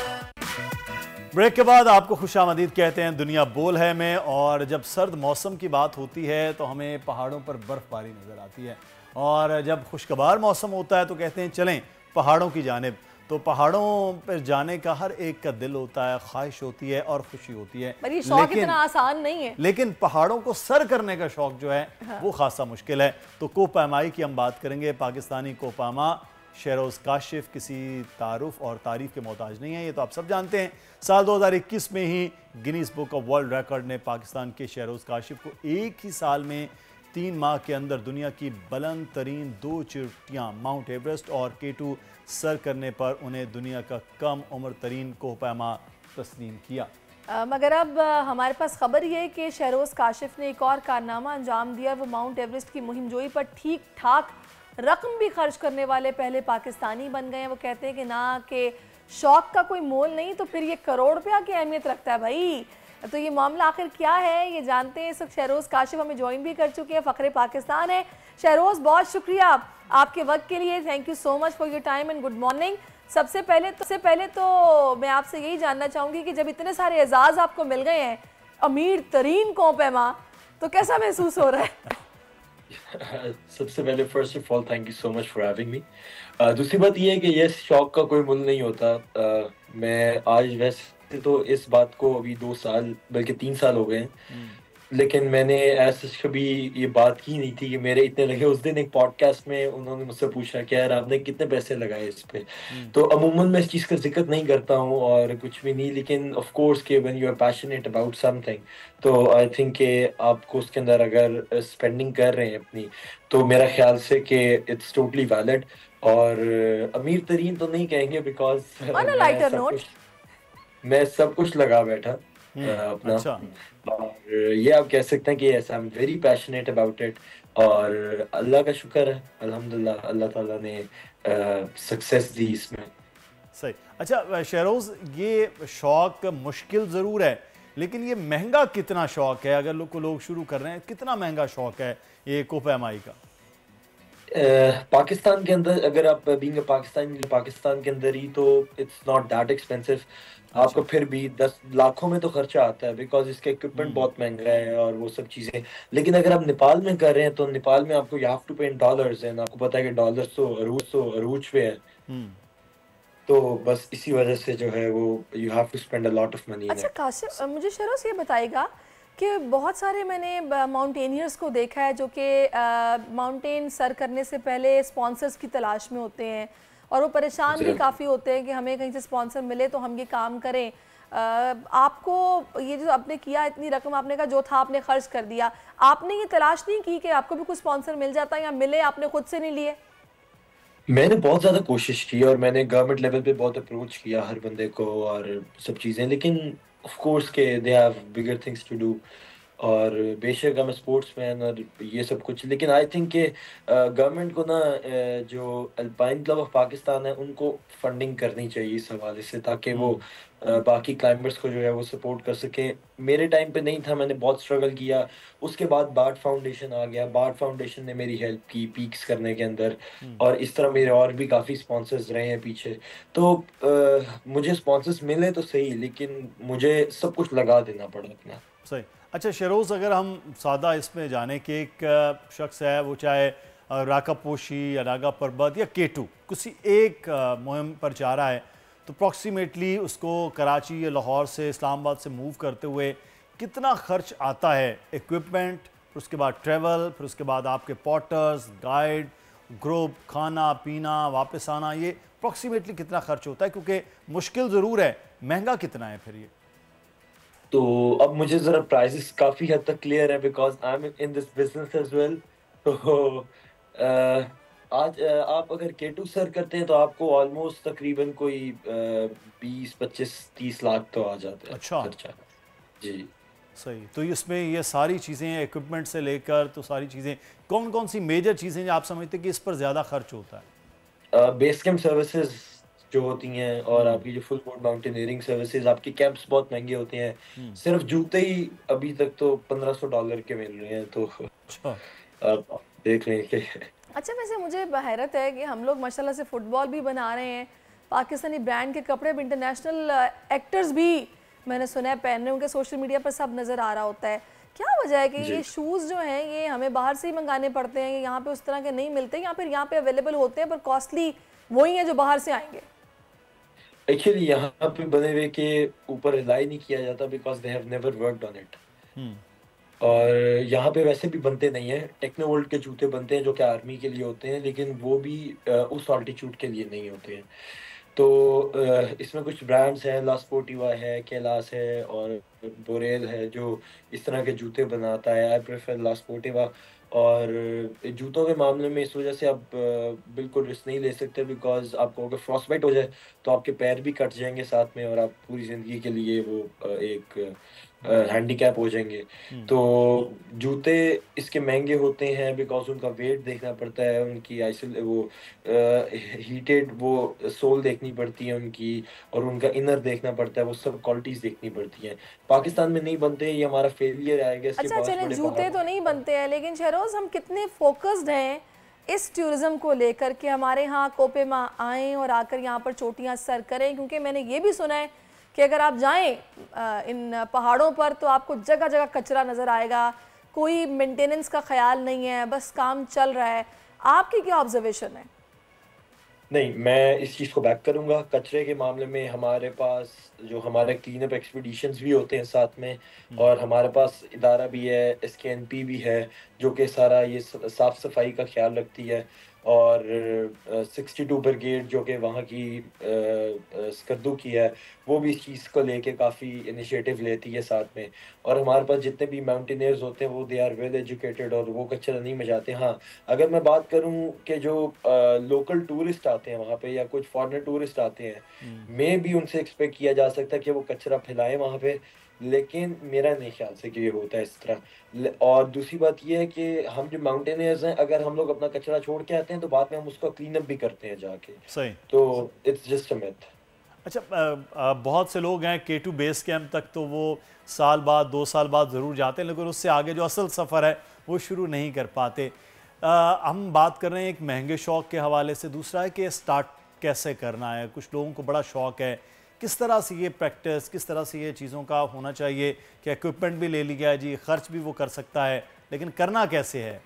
ब्रेक के बाद आपको खुशामदीद कहते हैं दुनिया बोल है में। और जब सर्द मौसम की बात होती है तो हमें पहाड़ों पर बर्फबारी नजर आती है, और जब खुशगवार मौसम होता है तो कहते हैं चलें पहाड़ों की जानिब। तो पहाड़ों पर जाने का हर एक का दिल होता है, ख्वाहिश होती है और खुशी होती है, पर ये शौक इतना आसान नहीं है। लेकिन पहाड़ों को सर करने का शौक जो है वो खासा मुश्किल है। तो कोपामाई की हम बात करेंगे। पाकिस्तानी कोपामा शहरोज़ काशिफ किसी तारुफ और तारीफ के मोहताज नहीं है, ये तो आप सब जानते हैं। साल 2021 में ही Guinness book of world record ने पाकिस्तान के शहरोज़ काशिफ को एक ही साल में 3 माह के अंदर दुनिया की बुलंद तरीन 2 चोटियाँ माउंट एवरेस्ट और K2 सर करने पर उन्हें दुनिया का कम उम्र तरीन कोहपैमा तस्लीम किया। मगर अब हमारे पास खबर ये है कि शहरोज़ काशिफ ने एक और कारनामा अंजाम दिया। वो माउंट एवरेस्ट की मुहिमजोई पर ठीक ठाक रकम भी खर्च करने वाले पहले पाकिस्तानी बन गए हैं। वो कहते हैं कि ना कि शौक का कोई मोल नहीं तो फिर ये करोड़ रुपया की अहमियत रखता है भाई। तो ये मामला आखिर क्या है ये जानते हैं। इस वक्त शहरोज़ काशिफ हमें ज्वाइन भी कर चुके हैं, फ़ख्रे पाकिस्तान है। शहरोज़ बहुत शुक्रिया आपके वक्त के लिए, thank you so much for your time and good morning. सबसे पहले तो मैं आपसे यही जानना चाहूँगी कि जब इतने सारे एजाज़ आपको मिल गए हैं, अमीर तरीन कोहपैमा, तो कैसा महसूस हो रहा है? सबसे पहले first of all thank you so much for having me. दूसरी बात ये है कि ये शौक का कोई मुल नहीं होता। मैं आज वैसे तो इस बात को अभी 2 साल बल्कि 3 साल हो गए हैं, लेकिन मैंने ऐसा कभी ये बात की नहीं थी कि मेरे इतने लगे। उस दिन एक पॉडकास्ट में उन्होंने मुझसे पूछा कि यार आपने कितने पैसे लगाए इस पे। तो अमूमन मैं इस चीज़ का जिक्र नहीं करता हूँ और कुछ भी नहीं, लेकिन ऑफ कोर्स कि when you are passionate about something तो आई थिंक कि आपको उसके अंदर अगर स्पेंडिंग कर रहे हैं अपनी, तो मेरा ख्याल से कि इट्स टोटली वैलिड। और अमीर तरीन तो नहीं कहेंगे बिकॉज मैं सब कुछ लगा बैठा अपना। और ये आप कह सकते हैं कि I am very passionate about it. और अल्लाह का शुक्र है, अल्हम्दुलिल्लाह, अल्लाह ताला ने सक्सेस दी इसमें। सही। अच्छा शहरोज़, ये शौक मुश्किल ज़रूर है, लेकिन ये महंगा कितना शौक है? अगर लोग शुरू कर रहे हैं, कितना महंगा शौक है ये कोहपैमाई का? पाकिस्तान के अंदर अगर आप बीइंग पाकिस्तान के अंदर ही, तो इट्स नॉट दैट एक्सपेंसिव। आपको फिर भी 10 लाखों में तो खर्चा आता है बिकॉज इसका इक्विपमेंट बहुत महंगा है और वो सब चीज़ें। लेकिन अगर आप नेपाल में कर रहे हैं तो नेपाल में आपको यू हैव टू पे इन डॉलर्स, एंड आपको पता है कि डॉलर्स तो अरूज पे है। तो बस इसी वजह से जो है वो you have to spend a lot of money. अच्छा काशिफ, मुझे शहरोज़ ये बताएगा कि बहुत सारे मैंने माउंटेनियर्स को देखा है जो कि माउंटेन सर करने से पहले स्पॉन्सर्स की तलाश में होते हैं और वो परेशान भी काफ़ी होते हैं कि हमें कहीं से स्पॉन्सर मिले तो हम ये काम करें। आपको ये जो आपने किया, इतनी रकम आपने कहा जो था आपने खर्च कर दिया, आपने ये तलाश नहीं की कि आपको भी कुछ स्पॉन्सर मिल जाता या मिले, आपने खुद से नहीं लिए? मैंने बहुत ज़्यादा कोशिश की और मैंने गवर्नमेंट लेवल पे बहुत अप्रोच किया हर बंदे को और सब चीज़ें, लेकिन ऑफ कोर्स के they have bigger things to do. और बेशक मैं स्पोर्ट्समैन और ये सब कुछ, लेकिन आई थिंक कि गवर्नमेंट को ना जो अल्पाइन क्लब ऑफ पाकिस्तान है उनको फंडिंग करनी चाहिए इस हवाले से, ताकि वो बाकी क्लाइंबर्स को जो है वो सपोर्ट कर सके। मेरे टाइम पे नहीं था, मैंने बहुत स्ट्रगल किया। उसके बाद बार्ट फाउंडेशन आ गया, बार्ट फाउंडेशन ने मेरी हेल्प की पीक्स करने के अंदर, और इस तरह मेरे और भी काफ़ी स्पॉन्सर्स रहे हैं पीछे। तो मुझे स्पॉन्सर्स मिले तो सही, लेकिन मुझे सब कुछ लगा देना पड़ा अपना। सही। अच्छा शेरोज़, अगर हम सादा इसमें जाने के, एक शख्स है वो चाहे राकापोशी या नागा पर्बत या केटू किसी एक मुहिम पर जा रहा है, तो अप्रॉक्सीमेटली उसको कराची या लाहौर से इस्लामाबाद से मूव करते हुए कितना खर्च आता है? इक्विपमेंट, फिर उसके बाद ट्रैवल, फिर उसके बाद आपके पॉटर्स, गाइड, ग्रुप, खाना पीना, वापस आना, ये अप्रॉक्सीमेटली कितना खर्च होता है? क्योंकि मुश्किल ज़रूर है, महंगा कितना है फिर ये? तो अब मुझे ज़रा प्राइसेस काफ़ी हद तक क्लियर है, because I am in this business as well. तो आज आप अगर K2 सर करते हैं तो आपको ऑलमोस्ट तकरीबन कोई 20-25-30 लाख तो आ जाता है अच्छा। खर्चा। जी सही। तो इसमें ये सारी चीज़ें, इक्विपमेंट से लेकर तो सारी चीज़ें, कौन कौन सी मेजर चीज़ें जो आप समझते हैं कि इस पर ज़्यादा खर्च होता है? बेस कैंप सर्विसेज जो होती हैं, और आपकी जो फुल बोर्ड माउंटेनियरिंग सर्विसेज, आपके कैंप्स बहुत महंगे होते हैं। सिर्फ जूते ही अभी तक तो $1500 के मिल रहे हैं, तो अच्छा आप देख लें कि अच्छा, वैसे मुझे हैरत है कि हम लोग माशाल्लाह से फुटबॉल भी बना रहे हैं, पाकिस्तानी ब्रांड के कपड़े भी, इंटरनेशनल एक्टर्स भी मैंने सुना है पहन रहे हैं, उनके सोशल मीडिया पर सब नज़र आ रहा होता है। क्या वजह है कि ये शूज़ जो हैं ये हमें बाहर से ही मंगाने पड़ते हैं, यहाँ पे उस तरह के नहीं मिलते, या फिर यहाँ पे अवेलेबल होते हैं पर कॉस्टली वही हैं जो बाहर से आएंगे? एक्चुअली यहाँ पे बने हुए के ऊपर रिलाई नहीं किया जाता, because they have never worked on it. और यहाँ पे वैसे भी बनते नहीं है। टेक्नोवर्ल्ड के जूते बनते हैं जो कि आर्मी के लिए होते हैं, लेकिन वो भी उस ऑल्टीट्यूड के लिए नहीं होते हैं। तो इसमें कुछ ब्रांड्स हैं, ला स्पोर्टिवा है, कैलास है और बोरेल है, जो इस तरह के जूते बनाता है। आई प्रेफर ला स्पोर्टिवा। और जूतों के मामले में इस वजह से आप बिल्कुल रिस्क नहीं ले सकते, बिकॉज आपको अगर फ्रॉस्ट बाइट हो जाए तो आपके पैर भी कट जाएंगे साथ में, और आप पूरी ज़िंदगी के लिए वो एक हैंडीकैप हो जाएंगे। तो जूते इसके महंगे होते हैं बिकॉज उनका वेट देखना पड़ता है, उनकी वो हीटेड वो सोल देखनी पड़ती है उनकी, और उनका इनर देखना पड़ता है, वो सब क्वालिटीज देखनी पड़ती हैं। पाकिस्तान में नहीं बनते, ये हमारा फेलियर आएगा। अच्छा चलें, जूते तो नहीं बनते हैं, लेकिन शहरोज हम कितने फोकस्ड हैं इस टूरिज्म को लेकर कि हमारे यहाँ कोपेमा आएँ और आकर यहाँ पर चोटियाँ सर करें? क्योंकि मैंने ये भी सुना है कि अगर आप जाएं इन पहाड़ों पर तो आपको जगह जगह कचरा नज़र आएगा, कोई मेंटेनेंस का ख्याल नहीं है, बस काम चल रहा है। आपकी क्या ऑब्जर्वेशन है? नहीं, मैं इस चीज़ को बैक करूंगा। कचरे के मामले में हमारे पास जो हमारे क्लीन अप एक्सपीडिशंस भी होते हैं साथ में, और हमारे पास इदारा भी है, SKNP भी है, जो कि सारा ये साफ़ सफाई का ख्याल रखती है। और 62 ब्रिगेड जो कि वहाँ की स्कर्दू की है, वो भी इस चीज़ को लेके काफ़ी इनिशिएटिव लेती है साथ में। और हमारे पास जितने भी माउंटेनियर्स होते हैं वो दे आर वेल एजुकेटेड, और वो कचरा नहीं मचाते। हाँ, अगर मैं बात करूँ कि जो लोकल टूरिस्ट आते हैं वहाँ पे, या कुछ फॉरेनर टूरिस्ट आते हैं, मे भी उनसे एक्सपेक्ट किया जा सकता है कि वो कचरा फैलाएं वहाँ पे, लेकिन मेरा नहीं ख्याल से कि ये होता है इस तरह। और दूसरी बात ये है कि हम जो माउंटेनियर्स हैं, अगर हम लोग अपना कचरा छोड़ के आते हैं तो बाद में हम उसको क्लीन अप भी करते हैं जाके। सही। तो इट्स जस्ट अ मिथ। अच्छा, बहुत से लोग हैं K2 बेस कैंप तक तो वो साल बाद 2 साल बाद ज़रूर जाते हैं, लेकिन उससे आगे जो असल सफ़र है वो शुरू नहीं कर पाते। हम बात कर रहे हैं एक महंगे शौक़ के हवाले से, दूसरा है कि स्टार्ट कैसे करना है। कुछ लोगों को बड़ा शौक़ है, किस तरह से ये प्रैक्टिस, किस तरह से ये चीज़ों का होना चाहिए कि इक्विपमेंट भी ले लिया जी, ख़र्च भी वो कर सकता है, लेकिन करना कैसे है?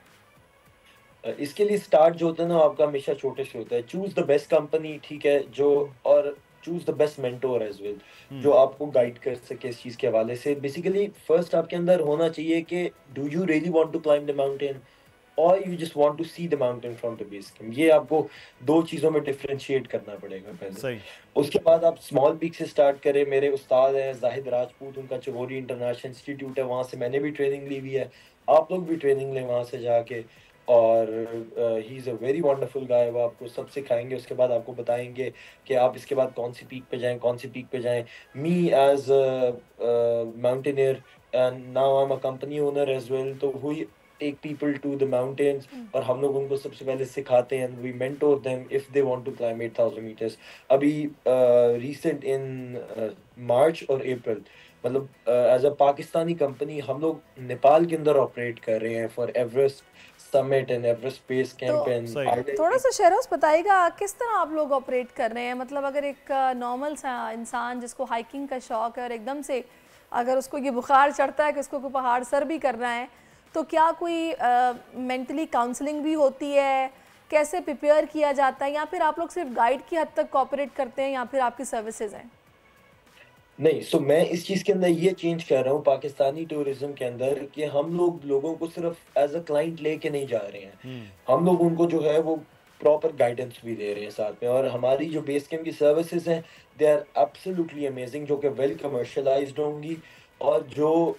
इसके लिए स्टार्ट जो होता है ना, आपका हमेशा छोटे से होता है। चूज द बेस्ट कंपनी, ठीक है, जो, और choose the best mentor as well, जो आपको गाइड कर सके इस चीज़ के हवाले से। बेसिकली फर्स्ट आपके अंदर होना चाहिए कि do you really want to climb the mountain, और you just want to see the mountain from the base camp. ये आपको 2 चीज़ों में डिफरेंशिएट करना पड़ेगा पहले। सही। उसके बाद आप स्मॉल पीक से स्टार्ट करें। मेरे उस्ताद हैं जाहिद राजपूत, उनका चगोरी इंटरनेशनल इंस्टीट्यूट है, वहाँ से मैंने भी ट्रेनिंग ली हुई है। आप लोग भी ट्रेनिंग लें वहाँ से जाके, और he is a very wonderful guy. वो आपको सब सिखाएंगे, उसके बाद आपको बताएंगे कि आप इसके बाद कौन सी पीक पे जाएं, कौन सी पीक पे जाएं। Me as mountaineer now I'm a company owner as well, तो we take people to the mountains और हम लोग उनको सबसे पहले सिखाते हैं, and we mentor them if they want to climb 8,000 meters. अभी recent in March और April, मतलब एज अ पाकिस्तानी कंपनी हम लोग नेपाल के अंदर ऑपरेट कर रहे हैं for Everest summit and Everest base camp and थोड़ा सा शेरोज बताइएगा किस तरह आप लोग ऑपरेट कर रहे हैं, मतलब अगर एक नॉर्मल सा इंसान जिसको हाइकिंग का शौक है और एकदम से अगर उसको ये बुखार चढ़ता है कि उसको कोई पहाड़ सर भी करना है, तो क्या कोई मेंटली काउंसलिंग भी होती है, कैसे प्रिपेयर किया जाता है, या फिर आप लोग सिर्फ गाइड की हद तक कोऑपरेट करते हैं या फिर आपकी सर्विसेज हैं? नहीं, सो मैं इस चीज के अंदर ये चेंज कर रहा हूँ पाकिस्तानी टूरिज्म के अंदर कि हम लोग लोगों को सिर्फ एज अ क्लाइंट लेके नहीं जा रहे हैं, हम लोग उनको जो है वो प्रॉपर गाइडेंस भी दे रहे हैं साथ में। और हमारी जो बेस कैंप की सर्विसेज हैं दे आर एब्सोल्युटली अमेजिंग, जो कि वेल कमर्शलाइज्ड होंगी, और जो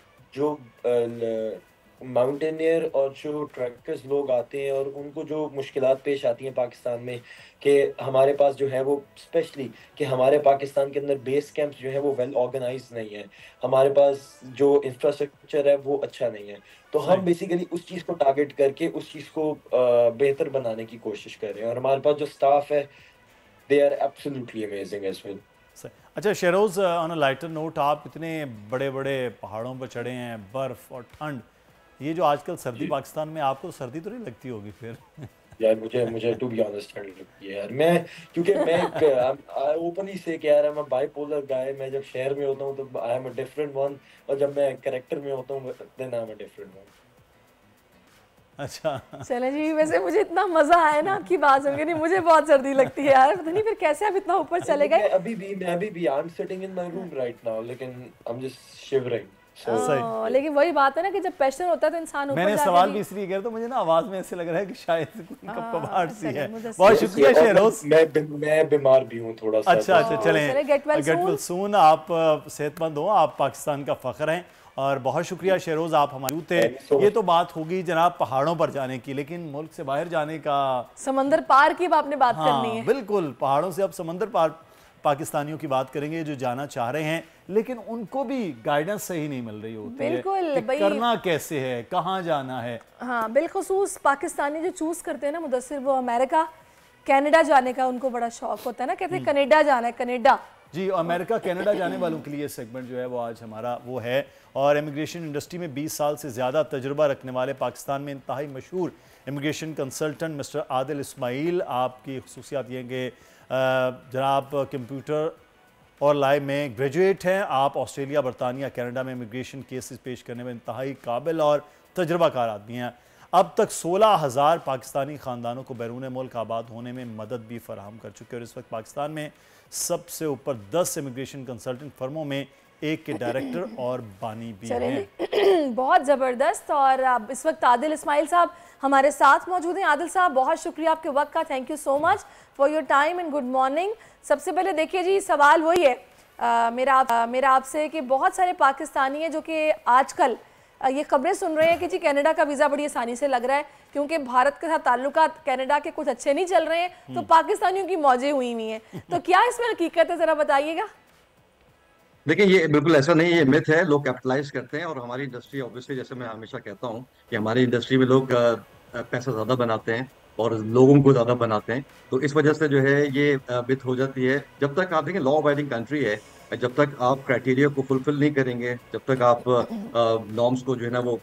माउंटेनियर और जो ट्रैकर्स लोग आते हैं और उनको जो मुश्किलात पेश आती हैं पाकिस्तान में, कि हमारे पास जो है वो स्पेशली कि हमारे पाकिस्तान के अंदर बेस कैंप्स जो है वो वेल ऑर्गेनाइज नहीं है, हमारे पास जो इंफ्रास्ट्रक्चर है वो अच्छा नहीं है, तो हम बेसिकली उस चीज़ को टारगेट करके उस चीज़ को बेहतर बनाने की कोशिश कर रहे हैं। और हमारे पास जो स्टाफ है they are absolutely amazing as well. अच्छा Sheroz, on a lighter note, आप इतने बड़े बड़े पहाड़ों पर चढ़े हैं, बर्फ और ठंड, ये जो आजकल सर्दी पाकिस्तान में, आपको सर्दी तो नहीं लगती होगी फिर? यार मुझे टू बी ऑनेस्ट ठंड लगती है यार, मैं क्योंकि मैं ओपनली से कह रहा, मैं बाइपोलर गाय, मैं जब शहर में होता हूँ तो I am a different one, और जब मैं कैरेक्टर में होता हूँ then I am a different one. अच्छा चले जी, वैसे मुझे इतना मजा आया ना आपकी बात सुन के, नहीं मुझे बहुत सर्दी लगती है यार, पता नहीं फिर कैसे आप इतना ऊपर चले गए। मैं अभी भी I am sitting in my room right now, लेकिन आई एम जस्ट शिवरिंग। लेकिन वही बात है ना कि जब पैशन होता है तो इंसान ऊपर मैंने सवाल भी इसलिए किया, तो मुझे ना आवाज में ऐसे लग रहा है कि शायद कपकपाहट सी है। बहुत शुक्रिया शेरोज। मैं बीमार भी हूँ थोड़ा सा। अच्छा चलें, गेट वेल सून। आप सेहतमंद हो, आप पाकिस्तान का फख्र हैं, और बहुत शुक्रिया शेरोज, आप हमारे थे। ये तो बात होगी जनाब पहाड़ों पर जाने की, लेकिन मुल्क से बाहर जाने का, समंदर पार की आपने बात करनी है। बिल्कुल, पहाड़ों से अब समंदर पार पाकिस्तानियों की बात करेंगे जो जाना चाह रहे हैं, लेकिन उनको भी गाइडेंस सही नहीं मिल रही होती है कि करना कैसे है, कहाँ जाना है। हाँ, बिलखुसूस पाकिस्तानी जो चूज करते हैं ना मुदस्सिर, वो अमेरिका कनाडा जाने का उनको बड़ा शौक होता है ना, कहते हैं कनाडा जाना है, कनाडा जी। अमेरिका कनाडा जाने वालों के लिए सेगमेंट जो है वो आज हमारा वो है। और इमिग्रेशन इंडस्ट्री में 20 साल से ज़्यादा तजुर्बा रखने वाले पाकिस्तान में इंतहाई मशहूर immigration consultant mister Adil Ismail, आपकी खुसूसियात ये कि जनाब कंप्यूटर और लाइव में ग्रेजुएट हैं, आप ऑस्ट्रेलिया, बरतानिया, कनाडा में इमिग्रेशन केसेस पेश करने में इंतहाई काबिल और तजुर्बाकार आदमी हैं। अब तक 16,000 पाकिस्तानी ख़ानदानों को बैरून मुल्क आबाद होने में मदद भी फराहम कर चुके हैं, और इस वक्त पाकिस्तान में सबसे ऊपर 10 इमिग्रेशन कंसल्टेंट फर्मों में एक के डायरेक्टर और बानी भी हैं। बहुत ज़बरदस्त। और अब इस वक्त आदिल इस्माइल साहब हमारे साथ मौजूद हैं। आदिल साहब, बहुत शुक्रिया आपके वक्त का, thank you so much for your time and good morning. सबसे पहले देखिए जी, सवाल वही है मेरा आपसे कि बहुत सारे पाकिस्तानी हैं जो कि आजकल ये खबरें सुन रहे हैं कि जी कनाडा का वीज़ा बड़ी आसानी से लग रहा है, क्योंकि भारत के साथ ताल्लुकात कनाडा के कुछ अच्छे नहीं चल रहे हैं, तो पाकिस्तानियों की मौजें हुई हुई हैं, तो क्या इसमें हकीकत है, ज़रा बताइएगा। देखिए, ये बिल्कुल ऐसा नहीं है, ये मिथ है, लोग कैपिटलाइज करते हैं। और हमारी इंडस्ट्री ऑब्वियसली, जैसे मैं हमेशा कहता हूँ कि हमारी इंडस्ट्री में लोग पैसा ज़्यादा बनाते हैं और लोगों को ज़्यादा बनाते हैं, तो इस वजह से जो है ये मिथ हो जाती है। जब तक आप देखें, लॉ अबाइडिंग कंट्री है, जब तक आप क्राइटेरिया को फुलफिल नहीं करेंगे, जब तक आप नॉर्म्स को जो है ना वो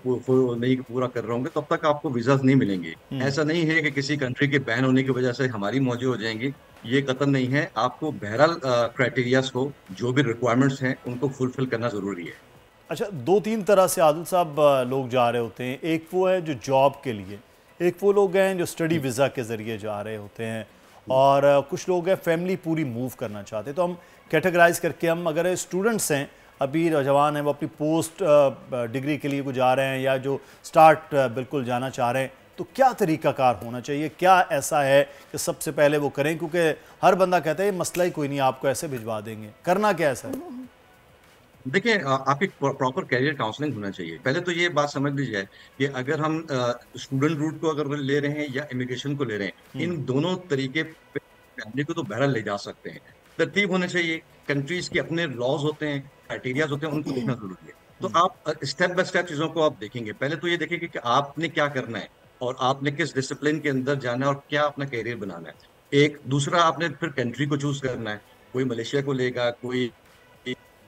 नहीं पूरा कर रहे होंगे, तब तक आपको वीज़ाज नहीं मिलेंगे। ऐसा नहीं है कि किसी कंट्री के बैन होने की वजह से हमारी मौजें हो जाएंगी, ये कतई नहीं है। आपको बहरहाल क्राइटेरियाज को, जो भी रिक्वायरमेंट्स हैं, उनको फुलफिल करना ज़रूरी है। अच्छा, 2-3 तरह से आदिल साहब लोग जा रहे होते हैं। एक वो है जो जॉब के लिए, एक वो लोग हैं जो स्टडी वीज़ा के ज़रिए जा रहे होते हैं, और कुछ लोग हैं फैमिली पूरी मूव करना चाहते हैं। तो हम कैटेगराइज करके, हम अगर स्टूडेंट्स हैं, अभी नौजवान हैं, वो अपनी पोस्ट डिग्री के लिए को जा रहे हैं, या जो स्टार्ट बिल्कुल जाना चाह रहे हैं, तो क्या तरीकाकार होना चाहिए, क्या ऐसा है कि सबसे पहले वो करें? क्योंकि हर बंदा कहता है मसला ही कोई नहीं, आपको ऐसे भिजवा देंगे, करना क्या ऐसा है? देखिए, आपकी प्रॉपर कैरियर काउंसलिंग होना चाहिए। पहले तो ये बात समझ लीजिए कि अगर हम स्टूडेंट रूट को अगर ले रहे हैं या इमिग्रेशन को ले रहे हैं, इन दोनों तरीके पे फैमिली को तो बहरहाल ले जा सकते हैं। तरतीब होने चाहिए, कंट्रीज के अपने लॉज होते हैं, क्राइटेरियाज होते हैं, उनको देखना जरूरी है। तो आप स्टेप बाय स्टेप चीजों को आप देखेंगे। पहले तो ये देखेंगे कि आपने क्या करना है और आपने किस डिसिप्लिन के अंदर जाना है और क्या अपना करियर बनाना है। एक दूसरा, आपने फिर कंट्री को चूज करना है। कोई मलेशिया को लेगा, कोई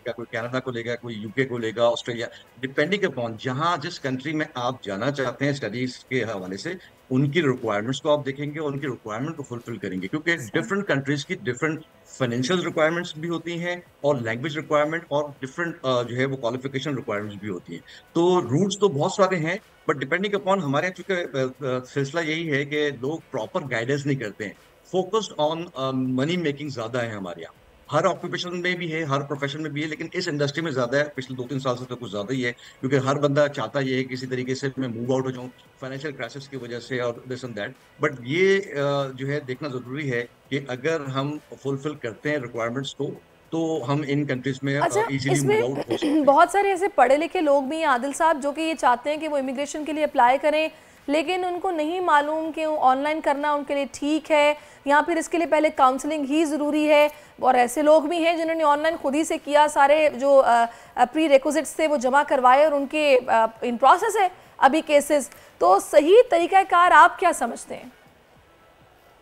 कनाडा को लेगा, कोई यूके को लेगा, ऑस्ट्रेलिया, डिपेंडिंग अपॉन जहां जिस कंट्री में आप जाना चाहते हैं स्टडीज के हवाले से, उनकी रिक्वायरमेंट्स को आप देखेंगे और उनकी रिक्वायरमेंट को फुलफिल करेंगे, क्योंकि डिफरेंट कंट्रीज की डिफरेंट फाइनेंशियल रिक्वायरमेंट्स भी होती हैं और लैंग्वेज रिक्वायरमेंट और डिफरेंट जो है वो क्वालिफिकेशन रिक्वायरमेंट्स भी होती हैं। तो रूट्स तो बहुत सारे हैं, बट डिपेंडिंग अपॉन हमारे चूंकि सिलसिला यही है कि लोग प्रॉपर गाइडेंस नहीं करते हैं, फोकस्ड ऑन मनी मेकिंग ज्यादा है हमारे यहाँ। हर ऑक्यूपेशन में भी है, हर प्रोफेशन में भी है, लेकिन इस इंडस्ट्री में ज्यादा है। पिछले 2-3 साल से तो कुछ ज्यादा ही है, क्योंकि हर बंदा चाहता ये है किसी तरीके से मैं मूव आउट हो जाऊं फाइनेंशियल क्राइसिस की वजह से और दिस एंड दैट। बट ये जो है देखना जरूरी है कि अगर हम फुलफिल करते हैं रिक्वायरमेंट्स को, तो हम इन कंट्रीज में अच्छा, इजीली मूव आउट हो सकते हैं। बहुत सारे ऐसे पढ़े लिखे लोग भी हैं आदिल साहब, जो कि ये चाहते हैं कि वो इमिग्रेशन के लिए अप्लाई करें, लेकिन उनको नहीं मालूम कि ऑनलाइन करना उनके लिए ठीक है या फिर इसके लिए पहले काउंसलिंग ही ज़रूरी है। और ऐसे लोग भी हैं जिन्होंने ऑनलाइन खुद ही से किया, सारे जो प्री रिक्विजिट्स थे वो जमा करवाए और उनके इन प्रोसेस है अभी केसेस। तो सही तरीक़ाकार आप क्या समझते हैं?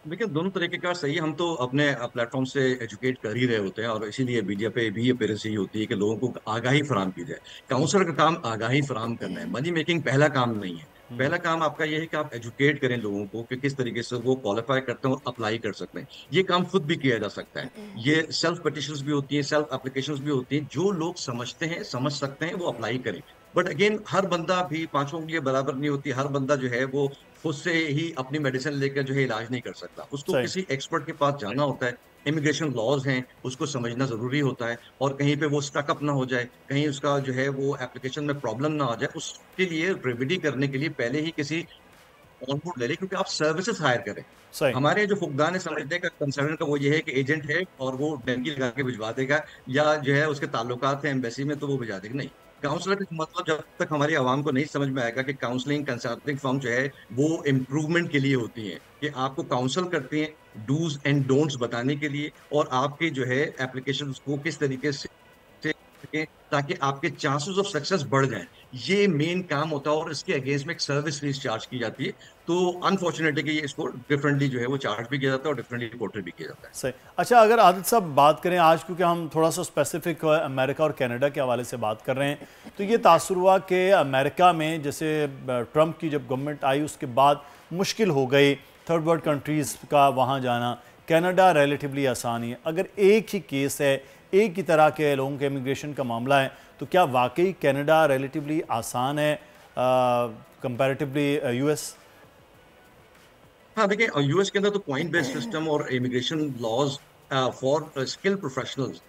देखिए, दोनों तरीके का सही है। हम तो अपने प्लेटफॉर्म से एजुकेट कर ही रहे होते हैं और इसीलिए मीडिया पे भी अपीयरेंस यही होती है कि लोगों को आगाही फराहम की जाए। काउंसलर का काम आगाही फराहम करना है, मनी मेकिंग पहला काम नहीं है। पहला काम आपका ये है कि आप एजुकेट करें लोगों को कि किस तरीके से वो क्वालिफाई करते हैं और अप्लाई कर सकते हैं। ये काम खुद भी किया जा सकता है। ये सेल्फ पिटिशंस भी होती हैं, सेल्फ एप्लीकेशंस भी होती हैं। जो लोग समझते हैं, समझ सकते हैं, वो अप्लाई करें। बट अगेन, हर बंदा भी पांचों के लिए बराबर नहीं होती। हर बंदा जो है वो खुद से ही अपनी मेडिसिन लेकर जो है इलाज नहीं कर सकता। उसको किसी एक्सपर्ट के पास जाना होता है। इमिग्रेशन लॉज हैं, उसको समझना जरूरी होता है, और कहीं पे वो स्टकअप ना हो जाए, कहीं उसका जो है वो एप्लीकेशन में प्रॉब्लम ना आ जाए, उसके लिए रेमेडी करने के लिए पहले ही किसी ऑनबोर्ड ले लें, क्योंकि आप सर्विसेज हायर करें। हमारे जो फुकदान है समझने का कंसर्न का वो ये है कि एजेंट है और वो डंकी लगा के भिजवा देगा, या जो है उसके ताल्लुकात है एम्बेसी में तो वो भिजवा देगा। नहीं, काउंसलर का मतलब जब तक हमारी आवाम को नहीं समझ में आएगा कि काउंसलिंग कंसल्टिंग फर्म जो है वो इम्प्रूवमेंट के लिए होती है, कि आपको काउंसल करती हैं डूज एंड डोंट्स बताने के लिए, और आपके जो है एप्लीकेशन को किस तरीके से ताकि आपके चांसेस ऑफ सक्सेस बढ़ जाएं। ये मेन काम होता है और इसके अगेंस्ट में एक सर्विस फीस चार्ज की जाती है। तो अनफॉर्चुनेट है कि ये इसको डिफरेंटली जो है वो चार्ज भी किया जाता है और डिफरेंटली रिपोर्टेड भी किया जाता है। सही। अच्छा, अगर आदिल साहब बात करें आज, क्योंकि हम थोड़ा सा स्पेसिफिक अमेरिका और कनाडा के हवाले से बात कर रहे हैं, तो ये तासुर हुआ कि अमेरिका में जैसे ट्रंप की जब गवर्नमेंट आई उसके बाद मुश्किल हो गई थर्ड वर्ल्ड कंट्रीज़ का वहाँ जाना। कनाडा रिलेटिवली आसान है। अगर एक ही केस है, एक ही तरह के लोगों के इमिग्रेशन का मामला है, तो क्या वाकई कनाडा रिलेटिवली आसान है कंपैरेटिवली यूएस? हाँ, देखिए, यूएस के अंदर तो पॉइंट बेस्ड सिस्टम और immigration laws for skill professionals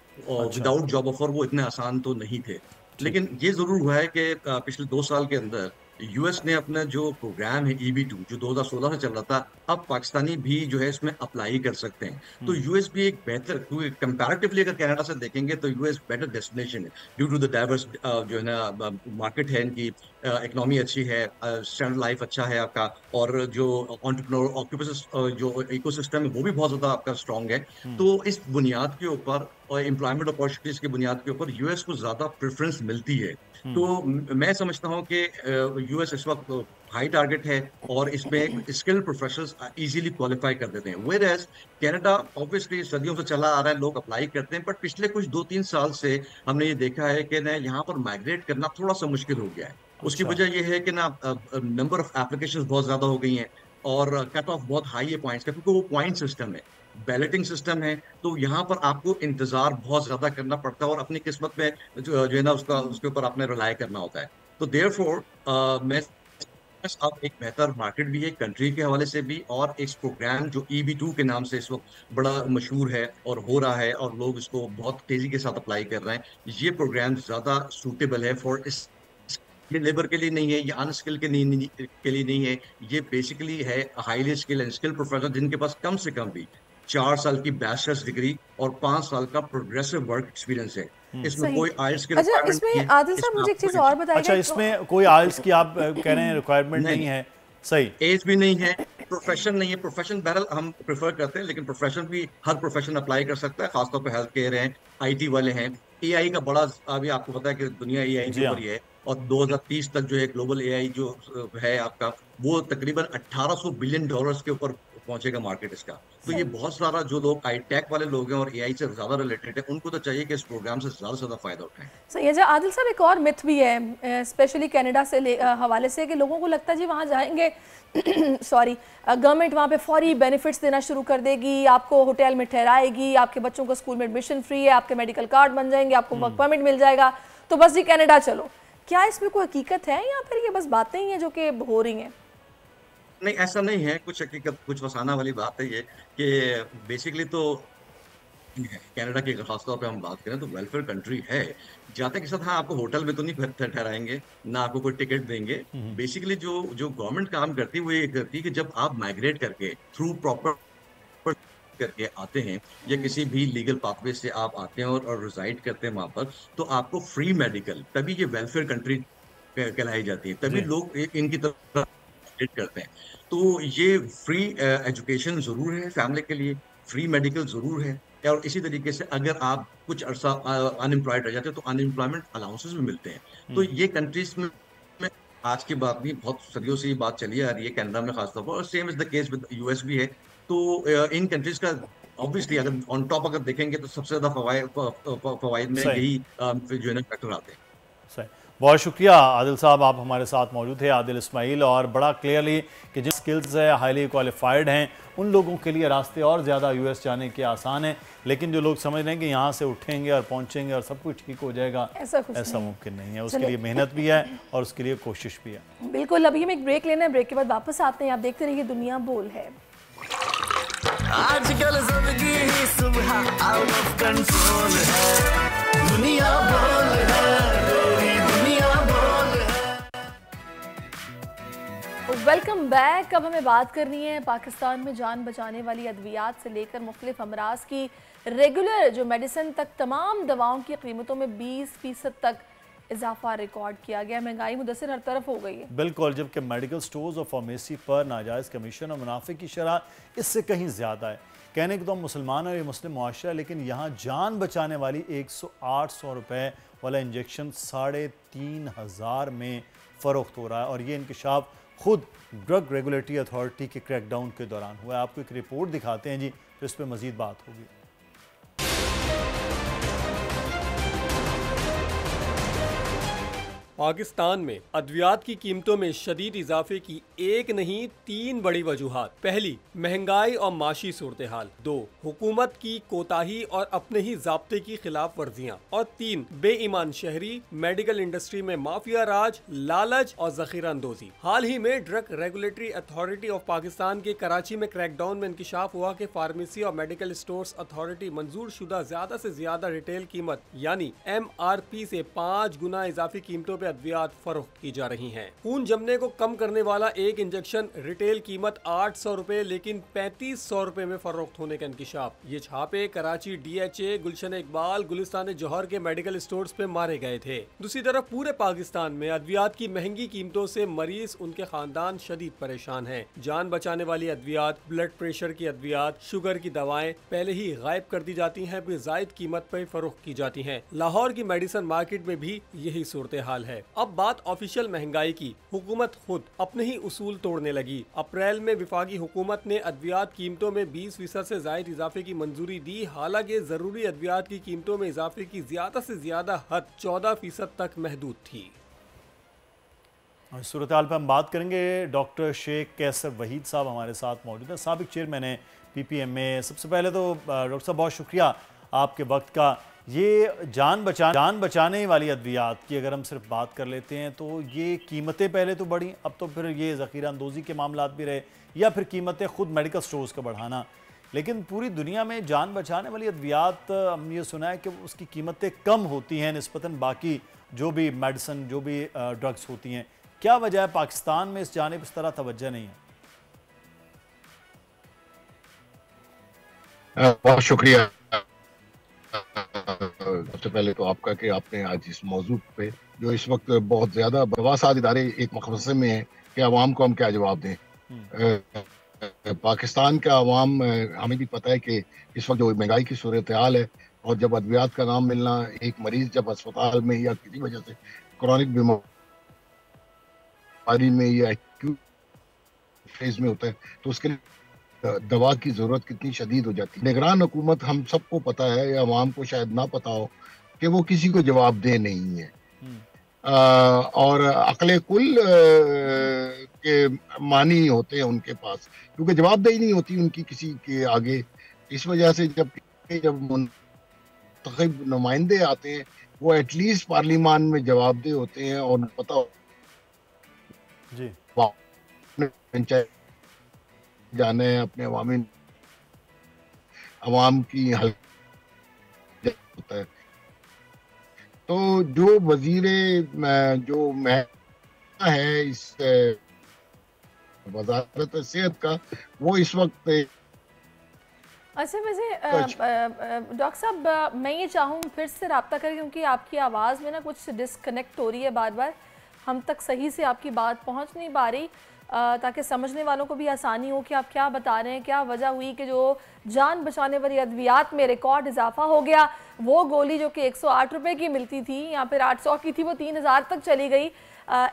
without job offer वो इतने आसान तो नहीं थे। लेकिन ये जरूर हुआ है कि पिछले 2 साल के अंदर यूएस ने अपना जो प्रोग्राम है EB-2 जो 2016 से चल रहा था, अब पाकिस्तानी भी जो है इसमें अप्लाई कर सकते हैं। तो यूएस भी एक बेहतर, कंपैरेटिवली अगर कनाडा से देखेंगे तो यूएस बेटर डेस्टिनेशन है ड्यू टू द डाइवर्स जो है ना मार्केट है, इनकी इकोनॉमी अच्छी है, स्टैंडर्ड लाइफ अच्छा है आपका, और जो एंटरप्रेन्योर ऑक्यूपेशन जो इकोसिस्टम है वो भी बहुत ज्यादा आपका स्ट्रांग है। तो इस बुनियाद के ऊपर और एम्प्लॉयमेंट अपॉर्चुनिटीज की बुनियाद के ऊपर यूएस को ज्यादा प्रेफरेंस मिलती है। तो मैं समझता हूँ कि यूएस इस वक्त हाई टारगेट है और इसमें स्किल्ड प्रोफेशनल्स इजीली क्वालिफाई कर देते हैं। वेयर एज कनाडा ऑब्वियसली सदियों से चला आ रहा है, लोग अप्लाई करते हैं, बट पिछले कुछ 2-3 साल से हमने ये देखा है कि ना यहाँ पर माइग्रेट करना थोड़ा सा मुश्किल हो गया है। उसकी वजह यह है कि ना नंबर ऑफ एप्लीकेशंस बहुत ज्यादा हो गई हैं और कट ऑफ बहुत हाई है पॉइंट्स का, क्योंकि वो पॉइंट सिस्टम है, बैलेटिंग सिस्टम है। तो यहाँ पर आपको इंतजार बहुत ज्यादा करना पड़ता है और अपनी किस्मत में जो है ना उसके ऊपर आपने रिलाई करना होता है। तो देयरफॉर मैं अब एक बेहतर मार्केट भी है कंट्री के हवाले से भी, और इस प्रोग्राम जो EB-2 के नाम से इस वक्त बड़ा मशहूर है और हो रहा है और लोग इसको बहुत तेजी के साथ अप्लाई कर रहे हैं, ये प्रोग्राम ज्यादा सूटेबल है फॉर इस लेबर के लिए नहीं है, ये अनस्किल के लिए नहीं है। ये बेसिकली है highly skill and skill professional जिनके पास कम से कम भी 4 साल की बैचलर्स डिग्री और 5 साल का प्रोग्रेसिव वर्क एक्सपीरियंस है। इसमें कोई आइल्स की अच्छा, इसमें आदिल साहब मुझे एक चीज और बताइए। अच्छा, इसमें कोई आइल्स की आप कह रहे हैं रिक्वायरमेंट नहीं है? सही। एज भी नहीं है, प्रोफेशन नहीं है। प्रोफेशन बहरहाल हम प्रेफर करते हैं, लेकिन प्रोफेशन भी हर प्रोफेशन अप्लाई कर सकता है, खासतौर पर हेल्थ केयर हैं, IT वाले हैं, एआई का बड़ा, अभी आपको पता है कि दुनिया एआई के ऊपर ही है, और 2030 तक जो है ग्लोबल एआई जो है आपका, वो तकरीबन $1800 बिलियन के ऊपर पहुंचेगा मार्केट इसका। तो ये बहुत सारा जो लोग आई टेक वाले लोग हैं और एआई से ज्यादा रिलेटेड है, उनको तो चाहिए कि इस प्रोग्राम से ज्यादा फायदा उठाएं। सही है जी। आदिल साहब, एक और मिथ भी है स्पेशली कनाडा से हवाले से, कि लोगों को लगता है जी वहाँ जाएंगे सॉरी गवर्नमेंट वहाँ पे फौरी बेनिफिट्स देना शुरू कर देगी, आपको होटल में ठहराएगी, आपके बच्चों को स्कूल में एडमिशन फ्री है, आपके मेडिकल कार्ड बन जाएंगे, आपको वर्क परमिट मिल जाएगा, तो बस जी कनाडा चलो। क्या इसमें कोई हकीकत है या फिर ये बस बातें ही हैं जो कि हो रही हैं? नहीं, ऐसा नहीं है, कुछ हकीकत, कुछ फसाना वाली बात है ये कि बेसिकली तो कनाडा की खासतौर पे हम बात करें तो वेलफेयर कंट्री है। जाते के साथ हाँ, आपको होटल में तो नहीं ठहराएंगे, ना आपको कोई टिकट देंगे। बेसिकली जो गवर्नमेंट काम करती है वो ये करती है कि जब आप माइग्रेट करके थ्रू प्रॉपर करके आते हैं या किसी भी लीगल पाथवे से आप आते हैं और रिजाइड करते हैं वहां पर, तो आपको फ्री मेडिकल, तभी ये वेलफेयर कंट्री कहलाई जाती है, तभी लोग इनकी तरफ करते हैं। तो ये फ्री एजुकेशन जरूर है फैमिली के लिए, फ्री मेडिकल जरूर है, और इसी तरीके से अगर आप कुछ अरसा अनएम्प्लॉयड रह जाते हैं तो अनएम्प्लॉयमेंट अलाउंसेस भी मिलते हैं। तो ये कंट्रीज में आज की बात नहीं, बहुत सदियों से ये बात चली आ रही है कनाडा में खासतौर पर, और same is the case with US भी है। तो इन कंट्रीज का ऑब्वियसली अगर ऑन टॉप अगर देखेंगे तो सबसे ज्यादा फवाइद में यही जो है ना फैक्टर आते हैं। सही, बहुत शुक्रिया आदिल साहब, आप हमारे साथ मौजूद थे। आदिल इस्माइल, और बड़ा क्लियरली कि जिन स्किल्स है हाईली क्वालिफाइड हैं उन लोगों के लिए रास्ते और ज़्यादा यूएस जाने के आसान हैं, लेकिन जो लोग समझ रहे हैं कि यहाँ से उठेंगे और पहुँचेंगे और सब कुछ ठीक हो जाएगा, ऐसा मुमकिन नहीं है। उसके लिए मेहनत भी है और उसके लिए कोशिश भी है। बिल्कुल। अभी हम एक ब्रेक लेना है, ब्रेक के बाद वापस आते हैं। आप देखते रहिए दुनिया बोल है। आजकल जिंदगी ही सुबह आउट ऑफ कंट्रोल है, दुनिया बोल है, दुनिया बोल है। Welcome back. अब हमें बात करनी है पाकिस्तान में जान बचाने वाली अद्वियात से लेकर मुख्तलिफ अमराज की रेगुलर जो मेडिसिन तक तमाम दवाओं की कीमतों में 20% तक इजाफा रिकॉर्ड किया गया। महंगाई मुदस्सिर हर तरफ हो गई है। बिल्कुल, जबकि मेडिकल स्टोर्स और फार्मेसी पर नाजायज़ कमीशन और मुनाफे की शरह इससे कहीं ज़्यादा है। कहने को तो हम मुसलमान और ये मुस्लिम मुआशरा, लेकिन यहाँ जान बचाने वाली 100-800 रुपये वाला इंजेक्शन 3500 में फ़रोख्त हो रहा है, और ये इंकशाफ खुद ड्रग रेगुलेटरी अथॉरिटी के क्रैकडाउन के दौरान हुआ है। आपको एक रिपोर्ट दिखाते हैं जी, तो इस पर मज़ीद बात होगी। पाकिस्तान में अद्वियात की कीमतों में शदीद इजाफे की एक नहीं 3 बड़ी वजूहात। पहली, महंगाई और माशी सूरत हाल। 2, हुकूमत की कोताही और अपने ही ज़ाब्ते की खिलाफ वर्जियाँ। और 3, बेईमान शहरी, मेडिकल इंडस्ट्री में माफिया राज, लालच और जखीरा अंदोजी। हाल ही में drug regulatory authority of Pakistan के कराची में क्रैकडाउन में इंकशाफ हुआ कि फार्मेसी और मेडिकल स्टोर्स अथॉरिटी मंजूर शुदा ज्यादा से ज्यादा रिटेल कीमत यानी MRP से 5 गुना इजाफी कीमतों पर अद्वियात फरोख्त की जा रही हैं। खून जमने को कम करने वाला एक इंजेक्शन रिटेल कीमत 800 रुपए लेकिन 3500 रुपए में फरोख्त होने का इंकशाफ। ये छापे कराची DHA, गुलशन इकबाल, गुलिस्तान जौहर के मेडिकल स्टोर्स पे मारे गए थे। दूसरी तरफ पूरे पाकिस्तान में अद्वियात की महंगी कीमतों से मरीज, उनके खानदान शदीद परेशान हैं। जान बचाने वाली अद्वियात, ब्लड प्रेशर की अद्वियात, शुगर की दवाएं पहले ही गायब कर दी जाती हैं, फिर जायद कीमत पर फरोख्त की जाती हैं। लाहौर की मेडिसिन मार्केट में भी यही सूरत हाल है। अब बात ऑफिशियल महंगाई की। हुकूमत खुद अपने ही उसूल तोड़ने लगी। अप्रैल में विफाकी हुकूमत ने अद्वियात कीमतों में 20% से जायद इजाफे की मंजूरी दी। हालांकि जरूरी अद्वियात की कीमतों में इजाफे की ज्यादा से ज्यादा हद 14% तक महदूद थी। सूरत हाल पर हम बात करेंगे। डॉक्टर शेख कैसर वहीद साहब हमारे साथ मौजूद हैं, साबिक चेयरमैन है PPM में। सबसे पहले तो डॉक्टर साहब बहुत शुक्रिया आपके वक्त का। ये जान बचाने वाली अद्वियात की अगर हम सिर्फ बात कर लेते हैं तो ये कीमतें पहले तो बढ़ी, अब तो फिर ये ज़ख़ीरा अंदोज़ी के मामलात भी रहे, या फिर कीमतें खुद मेडिकल स्टोर्स का बढ़ाना। लेकिन पूरी दुनिया में जान बचाने वाली अद्वियात हमने ये सुना है कि उसकी कीमतें कम होती हैं निस्बतन बाकी जो भी मेडिसिन, जो भी ड्रग्स होती हैं। क्या वजह है पाकिस्तान में इस जानिब इस तरह तवज्जो नहीं है? बहुत शुक्रिया सबसे पहले तो आपका कि आपने आज इस मौजू पे जो इस वक्त बहुत ज्यादा बवासाद इदारे एक मकसद में है कि अवाम को हम क्या जवाब दें। पाकिस्तान का अवाम, हमें भी पता है कि इस वक्त जो महंगाई की सूरत हाल है और जब अद्वियात का नाम मिलना, एक मरीज जब अस्पताल में या किसी वजह से क्रॉनिक बीमारी में या एक्यूट फेज में होता है तो उसके लिए दवा की जरूरत कितनी शदीद हो जाती है। निगरान हुकूमत, हम सबको पता है या आवाम को शायद ना पता हो कि वो किसी को जवाबदेह नहीं है और अकले कुल के मानी होते हैं उनके पास, क्योंकि जवाबदेही नहीं होती उनकी किसी के आगे। इस वजह से जब मुंतखब नुमाइंदे आते हैं वो एटलीस्ट पार्लियामान में जवाबदेह होते हैं और पता जी पंचायत जाना है अपने अवाम की हल होता है। तो जो वजीरे जो महकमा है इस वजारत सेहत का, वो इस वक्त अच्छा वैसे डॉक्टर साहब मैं ये चाहूँ फिर से रब्ता करें, क्योंकि आपकी आवाज़ में ना कुछ डिस्कनेक्ट हो रही है, बार बार हम तक सही से आपकी बात पहुंच नहीं पा रही, ताकि समझने वालों को भी आसानी हो कि आप क्या बता रहे हैं। क्या वजह हुई कि जो जान बचाने वाली अद्वियात में रिकॉर्ड इजाफा हो गया, वो गोली जो कि 108 रुपये की मिलती थी या फिर 800 की थी वो 3000 तक चली गई।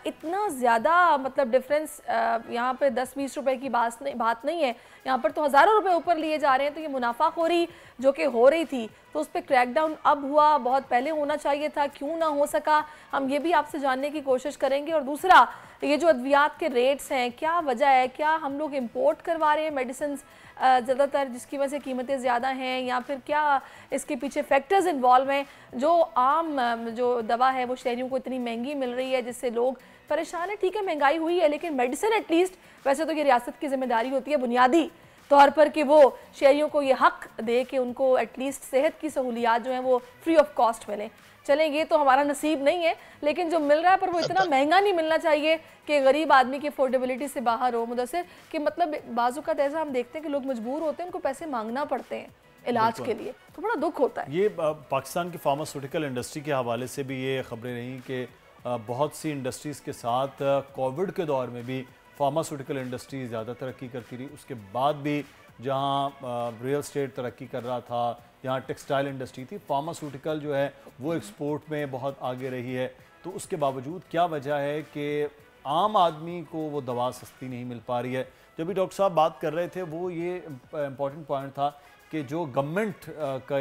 इतना ज़्यादा मतलब डिफरेंस यहाँ पे 10-20 रुपए की बात नहीं है, यहाँ पर तो हज़ारों रुपए ऊपर लिए जा रहे हैं। तो ये मुनाफाखोरी जो कि हो रही थी तो उस पर क्रैकडाउन अब हुआ, बहुत पहले होना चाहिए था, क्यों ना हो सका, हम ये भी आपसे जानने की कोशिश करेंगे। और दूसरा, ये जो अद्वियात के रेट्स हैं, क्या वजह है, क्या हम लोग इम्पोर्ट करवा रहे हैं मेडिसिन ज़्यादातर जिसकी वजह से कीमतें ज़्यादा हैं, या फिर क्या इसके पीछे फैक्टर्स इन्वॉल्व हैं? जो आम जो दवा है वो शहरियों को इतनी महंगी मिल रही है जिससे लोग परेशान है। ठीक है महंगाई हुई है, लेकिन मेडिसिन एटलीस्ट, वैसे तो ये रियासत की जिम्मेदारी होती है बुनियादी तौर पर कि वो शहरियों को ये हक दे कि उनको एटलीस्ट सेहत की सहूलियात जो हैं वो फ्री ऑफ कॉस्ट मिलें। चलें ये तो हमारा नसीब नहीं है, लेकिन जो मिल रहा है पर वो इतना महंगा नहीं मिलना चाहिए कि गरीब आदमी की अफोर्डेबिलिटी से बाहर हो। मुदस्सिर कि मतलब बाज़-औक़ात ऐसा हम देखते हैं कि लोग मजबूर होते हैं, उनको पैसे मांगना पड़ते हैं इलाज के लिए, तो बड़ा दुख होता है। ये पाकिस्तान की फार्मास्यूटिकल इंडस्ट्री के हवाले से भी ये खबरें रहीं कि बहुत सी इंडस्ट्रीज़ के साथ कोविड के दौर में भी फार्मास्यूटिकल इंडस्ट्री ज़्यादा तरक्की करती रही, उसके बाद भी जहाँ रियल स्टेट तरक्की कर रहा था, यहाँ टेक्सटाइल इंडस्ट्री थी, फार्मास्यूटिकल जो है वो एक्सपोर्ट में बहुत आगे रही है। तो उसके बावजूद क्या वजह है कि आम आदमी को वो दवा सस्ती नहीं मिल पा रही है? जब भी डॉक्टर साहब बात कर रहे थे वो ये इम्पॉर्टेंट पॉइंट था कि जो गवर्नमेंट का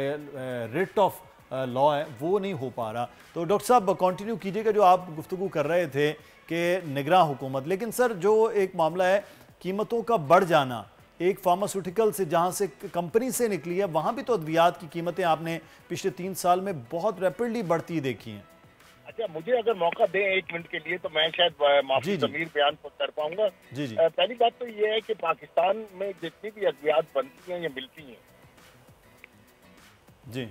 रेट ऑफ लॉ है वो नहीं हो पा रहा। तो डॉक्टर साहब कंटिन्यू कीजिएगा जो आप गुफ्तगू कर रहे थे कि निगरान हुकूमत। लेकिन सर जो एक मामला है कीमतों का बढ़ जाना, एक फार्मास्यूटिकल से जहां से कंपनी से निकली है वहां भी तो अद्वियात की कीमतें आपने पिछले 3 साल में बहुत रैपिडली बढ़ती देखी हैं। अच्छा, मुझे अगर मौका दें 1 मिनट के लिए तो मैं शायद माफी ज़मीर बयान कर पाऊंगा। जी जी। पहली बात तो ये है कि पाकिस्तान में जितनी भी अद्वियात बनती हैं या मिलती हैं जी,